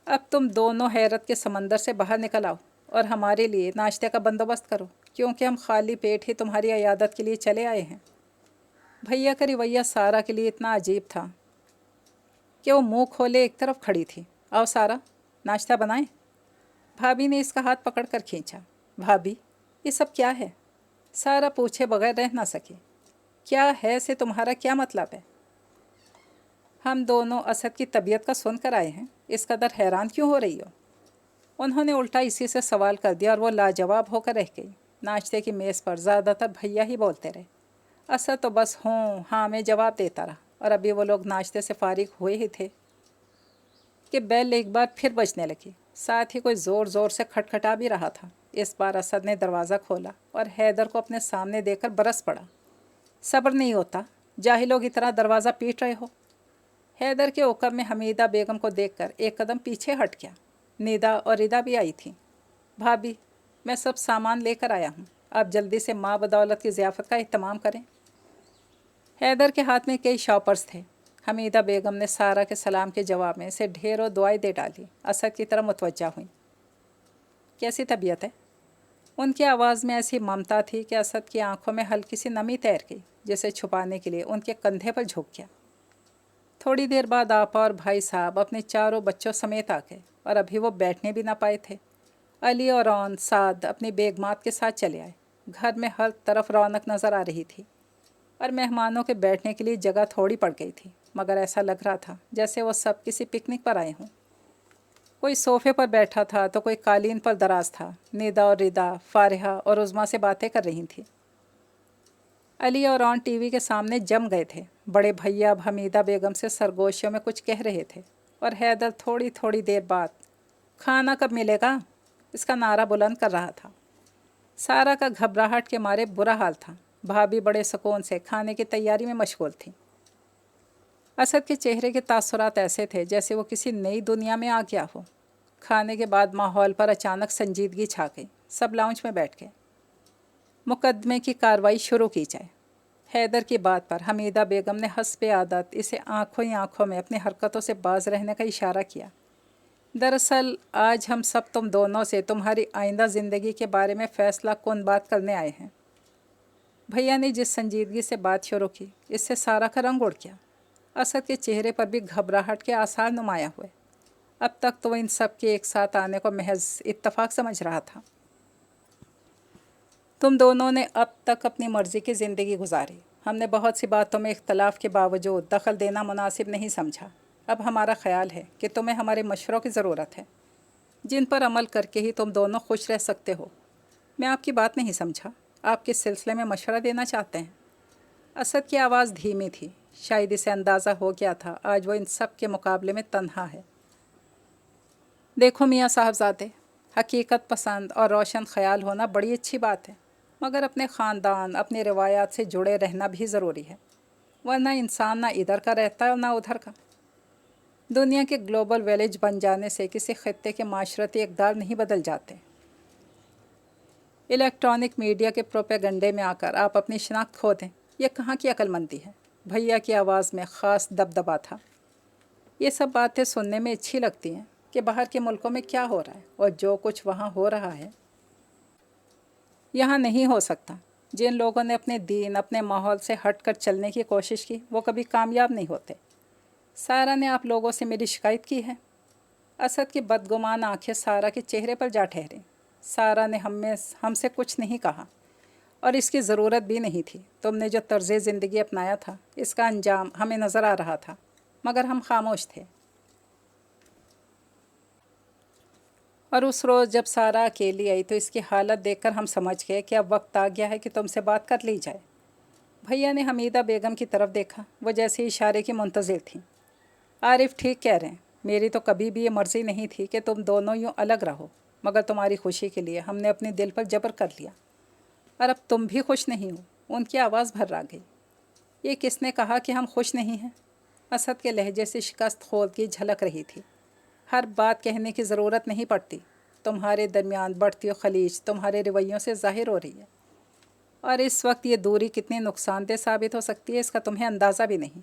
اب تم دونوں حیرت کے سمندر سے باہر نکل آؤ اور ہمارے لیے ناشتے کا بندوبست کرو، کیونکہ ہم خالی پیٹ ہی تمہاری عیادت کے لیے چلے آئے ہیں۔ بھیا کا رویہ سارا کے لیے اتنا عجیب تھا کہ وہ منہ کھولے ایک طرف کھڑی تھی۔ آؤ سارا، ناشتہ بنائیں۔ بھابھی نے اس کا ہاتھ پکڑ کر کھینچا۔ بھابھی، یہ سب کیا ہے؟ سارا پوچھے بغیر رہ نہ سکی۔ کیا ہے سے تمہارا کیا مطلب ہے؟ ہم دونوں اسد کی طبیعت کا سن کر آئے ہیں، اس قدر حیران کیوں ہو رہی ہو؟ انہوں نے الٹا اسی سے سوال کر دیا اور وہ لاجواب ہو کر رہ گئی۔ ناشتے کی میز پر زیادہ تر بھیا ہی بولتے رہے۔ اسد تو بس ہوں ہاں میں جواب دیتا رہا، اور ابھی وہ لوگ ناشتے سے فارغ ہوئے ہی تھے کہ بیل ایک بار پھر بجنے لگی، ساتھ ہی کوئی زور زور سے کھٹکھٹا بھی رہا تھا۔ اس بار اسد نے دروازہ کھولا اور حیدر کو اپنے سامنے دے کر برس پڑا۔ صبر نہیں ہوتا، جاہلوں کی طرح دروازہ پیٹ رہے ہو؟ حیدر کے عقب میں حمیدہ بیگم کو دیکھ کر ایک قدم پیچھے ہٹ گیا۔ نیدا اور ردا بھی آئی تھیں۔ بھابھی، میں سب سامان لے کر آیا ہوں، آپ جلدی سے ماں بدولت کی ضیافت کا اہتمام کریں۔ حیدر کے ہاتھ میں کئی شاپرز تھے۔ حمیدہ بیگم نے سارا کے سلام کے جواب میں سے ڈھیروں دعائیں دے ڈالی۔ اسد کی طرف متوجہ ہوئیں۔ کیسی طبیعت ہے؟ ان کی آواز میں ایسی ممتا تھی کہ اسد کی آنکھوں میں ہلکی سی نمی تیر گئی، جسے چھپانے کے لیے ان کے کندھے پر جھک گیا۔ تھوڑی دیر بعد آپا اور بھائی صاحب اپنے چاروں بچوں سمیت آ گئے، اور ابھی وہ بیٹھنے بھی نہ پائے تھے۔ علی اور رون سعد اپنی بیگمات کے ساتھ چلے آئے۔ گھر میں ہر طرف رونق نظر آ رہی تھی، اور مہمانوں کے بیٹھنے کے لیے جگہ تھوڑی پڑ گئی تھی، مگر ایسا لگ رہا تھا جیسے وہ سب کسی پکنک پر آئے ہوں۔ کوئی صوفے پر بیٹھا تھا تو کوئی قالین پر دراز تھا۔ نیدا اور ردا فارحہ اور عظمیٰ سے باتیں کر رہی تھیں۔ علی اور رون ٹی وی کے سامنے جم گئے تھے۔ بڑے بھیا اب حمیدہ بیگم سے سرگوشیوں میں کچھ کہہ رہے تھے، اور حیدر تھوڑی تھوڑی دیر بعد کھانا کب ملے گا اس کا نعرہ بلند کر رہا تھا۔ سارا کا گھبراہٹ کے مارے برا حال تھا۔ بھابھی بڑے سکون سے کھانے کی تیاری میں مشغول تھیں۔ اسد کے چہرے کے تاثرات ایسے تھے جیسے وہ کسی نئی دنیا میں آ گیا ہو۔ کھانے کے بعد ماحول پر اچانک سنجیدگی چھا گئی۔ سب لاؤنج میں بیٹھ گئے۔ مقدمے کی کارروائی شروع کی جائے۔ حیدر کی بات پر حمیدہ بیگم نے حسب عادت اسے آنکھوں ہی آنکھوں میں اپنی حرکتوں سے باز رہنے کا اشارہ کیا۔ دراصل آج ہم سب تم دونوں سے تمہاری آئندہ زندگی کے بارے میں فیصلہ کن بات کرنے آئے ہیں۔ بھیا نے جس سنجیدگی سے بات شروع کی، اس سے سارا کا رنگ اڑ گیا۔ اسد کے چہرے پر بھی گھبراہٹ کے آثار نمایاں ہوئے۔ اب تک تو وہ ان سب کے ایک ساتھ آنے کو محض اتفاق سمجھ رہا تھا۔ تم دونوں نے اب تک اپنی مرضی کی زندگی گزاری۔ ہم نے بہت سی باتوں میں اختلاف کے باوجود دخل دینا مناسب نہیں سمجھا۔ اب ہمارا خیال ہے کہ تمہیں ہمارے مشوروں کی ضرورت ہے، جن پر عمل کر کے ہی تم دونوں خوش رہ سکتے ہو۔ میں آپ کی بات نہیں سمجھا۔ آپ کس سلسلے میں مشورہ دینا چاہتے ہیں؟ اسد کی آواز دھیمی تھی، شاید اسے اندازہ ہو گیا تھا آج وہ ان سب کے مقابلے میں تنہا ہے۔ دیکھو میاں صاحبزادے، حقیقت پسند اور روشن خیال ہونا بڑی اچھی بات ہے، مگر اپنے خاندان، اپنی روایات سے جڑے رہنا بھی ضروری ہے، ورنہ انسان نہ ادھر کا رہتا ہے اور نہ ادھر کا۔ دنیا کے گلوبل ویلیج بن جانے سے کسی خطے کے معاشرتی اقدار نہیں بدل جاتے۔ الیکٹرانک میڈیا کے پروپیگنڈے میں آ کر آپ اپنی شناخت کھو دیں، یہ کہاں کی عقل مندی ہے؟ بھیا کی آواز میں خاص دبدبا تھا۔ یہ سب باتیں سننے میں اچھی لگتی ہیں کہ باہر کے ملکوں میں کیا ہو رہا ہے، اور جو کچھ وہاں ہو رہا ہے یہاں نہیں ہو سکتا۔ جن لوگوں نے اپنے دین اپنے ماحول سے ہٹ کر چلنے کی کوشش کی وہ کبھی کامیاب نہیں ہوتے۔ سارہ نے آپ لوگوں سے میری شکایت کی ہے؟ اسد کی بدگمان آنکھیں سارہ کے چہرے پر جا ٹھہریں۔ سارہ نے ہم سے کچھ نہیں کہا اور اس کی ضرورت بھی نہیں تھی۔ تم نے جو طرز زندگی اپنایا تھا اس کا انجام ہمیں نظر آ رہا تھا، مگر ہم خاموش تھے۔ اور اس روز جب سارہ اکیلی آئی تو اس کی حالت دیکھ کر ہم سمجھ گئے کہ اب وقت آ گیا ہے کہ تم سے بات کر لی جائے۔ بھیا نے حمیدہ بیگم کی طرف دیکھا، وہ جیسے اشارے کی منتظر تھیں۔ عارف ٹھیک کہہ رہے ہیں، میری تو کبھی بھی یہ مرضی نہیں تھی کہ تم دونوں یوں الگ رہو، مگر تمہاری خوشی کے لیے ہم نے اپنے دل پر جبر کر لیا، اور اب تم بھی خوش نہیں ہو۔ ان کی آواز بھر آ گئی۔ یہ کس نے کہا کہ ہم خوش نہیں ہیں؟ اسد کے لہجے سے شکست خود کی جھلک رہی تھی۔ ہر بات کہنے کی ضرورت نہیں پڑتی، تمہارے درمیان بڑھتی خلیج تمہارے رویوں سے ظاہر ہو رہی ہے، اور اس وقت یہ دوری کتنی نقصان دہ ثابت ہو سکتی ہے اس کا تمہیں اندازہ بھی نہیں۔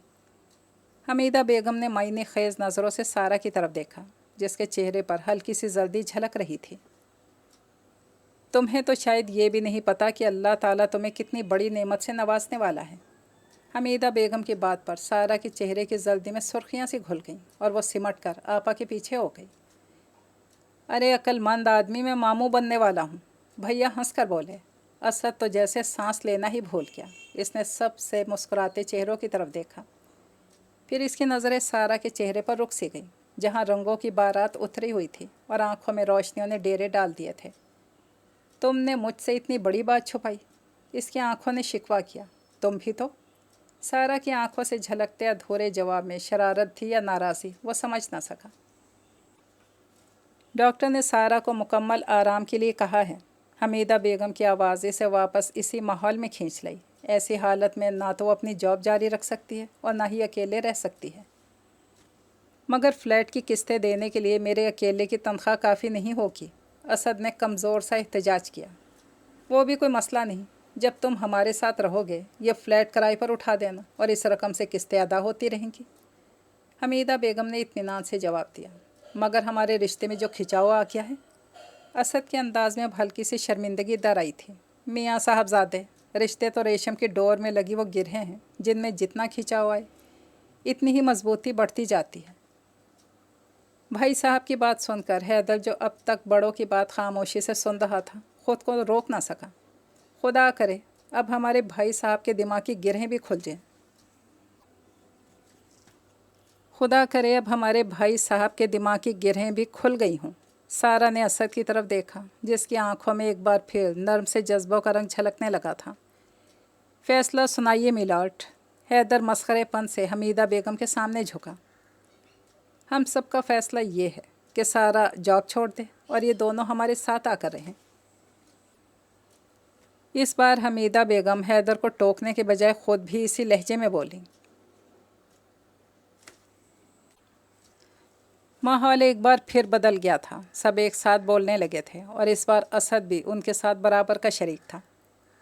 حمیدہ بیگم نے معنی خیز نظروں سے سارہ کی طرف دیکھا، جس کے چہرے پر ہلکی سی زردی جھلک رہی تھی۔ تمہیں تو شاید یہ بھی نہیں پتہ کہ اللہ تعالیٰ تمہیں کتنی بڑی نعمت سے نوازنے والا ہے۔ حمیدہ بیگم کی بات پر سارہ کے چہرے کی زردی میں سرخیاں سی گھل گئیں اور وہ سمٹ کر آپا کے پیچھے ہو گئی۔ ارے عقل مند آدمی، میں ماموں بننے والا ہوں، بھیا ہنس کر بولے۔ اسد تو جیسے سانس لینا ہی بھول گیا۔ اس نے سب سے مسکراتے چہروں کی طرف دیکھا، پھر اس کی نظریں سارہ کے چہرے پر رک سی گئیں، جہاں رنگوں کی بارات اتری ہوئی تھی اور آنکھوں میں روشنیوں نے ڈیرے ڈال دیے تھے۔ تم نے مجھ سے اتنی بڑی بات چھپائی؟ اس کی آنکھوں نے شکوہ کیا۔ تم بھی تو؟ سارہ کی آنکھوں سے جھلکتے ادھورے جواب میں شرارت تھی یا ناراضی، وہ سمجھ نہ سکا۔ ڈاکٹر نے سارہ کو مکمل آرام کے لیے کہا ہے۔ حمیدہ بیگم کی آواز اسے واپس اسی ماحول میں کھینچ لائی۔ ایسی حالت میں نہ تو وہ اپنی جاب جاری رکھ سکتی ہے اور نہ ہی اکیلے رہ سکتی ہے۔ مگر فلیٹ کی قسطیں دینے کے لیے میرے اکیلے کی تنخواہ کافی نہیں ہوگی، اسد نے کمزور سا احتجاج کیا۔ وہ بھی کوئی مسئلہ نہیں، جب تم ہمارے ساتھ رہو گے یہ فلیٹ کرائے پر اٹھا دینا اور اس رقم سے قسطیں ادا ہوتی رہیں گی۔ حمیدہ بیگم نے اطمینان سے جواب دیا۔ مگر ہمارے رشتے میں جو کھچاؤ آ گیا ہے؟ اسد کے انداز میں اب ہلکی سی شرمندگی در آئی تھی۔ میاں صاحبزادے، رشتے تو ریشم کی ڈور میں لگی وہ گرہیں ہیں جن میں جتنا کھچاؤ آئے اتنی ہی مضبوطی بڑھتی جاتی ہے۔ بھائی صاحب کی بات سن کر حیدر، جو اب تک بڑوں کی بات خاموشی سے سن رہا تھا، خود کو روک نہ سکا۔ خدا کرے اب ہمارے بھائی صاحب کے دماغ کی گرہیں بھی کھل جائیں۔ خدا کرے اب ہمارے بھائی صاحب کے دماغ کی گرہیں بھی کھل گئی ہوں۔ سارہ نے اسد کی طرف دیکھا، جس کی آنکھوں میں ایک بار پھر نرم سے جذبوں کا رنگ جھلکنے لگا تھا۔ فیصلہ سنائیے میلاٹ۔ حیدر مسخرے پن سے حمیدہ بیگم کے سامنے جھکا۔ ہم سب کا فیصلہ یہ ہے کہ سارہ جاب چھوڑ دے اور یہ دونوں ہمارے ساتھ آ کر رہیں۔ اس بار حمیدہ بیگم حیدر کو ٹوکنے کے بجائے خود بھی اسی لہجے میں بولیں۔ ماحول ایک بار پھر بدل گیا تھا، سب ایک ساتھ بولنے لگے تھے اور اس بار اسد بھی ان کے ساتھ برابر کا شریک تھا۔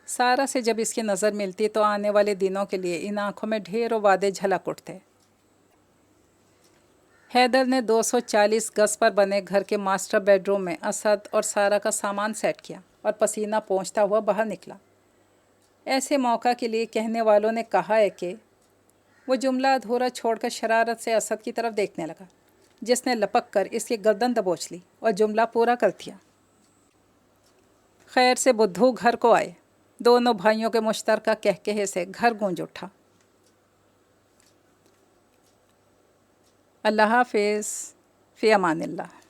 سارہ سے جب اس کی نظر ملتی تو آنے والے دنوں کے لیے ان آنکھوں میں ڈھیروں وعدے جھلک اٹھتے۔ حیدر نے 240 گز پر بنے گھر کے ماسٹر بیڈ روم میں اسد اور سارہ کا سامان سیٹ کیا اور پسینہ پونچھتا ہوا باہر نکلا۔ ایسے موقع کے لیے کہنے والوں نے کہا ہے کہ وہ جملہ ادھورا چھوڑ کر شرارت سے اسد کی طرف دیکھنے لگا، جس نے لپک کر اس کی گردن دبوچ لی اور جملہ پورا کر دیا۔ خیر سے بدھو گھر کو آئے۔ دونوں بھائیوں کے مشترکہ کہکہے سے گھر گونج اٹھا۔ اللہ حافظ، فی امان اللہ۔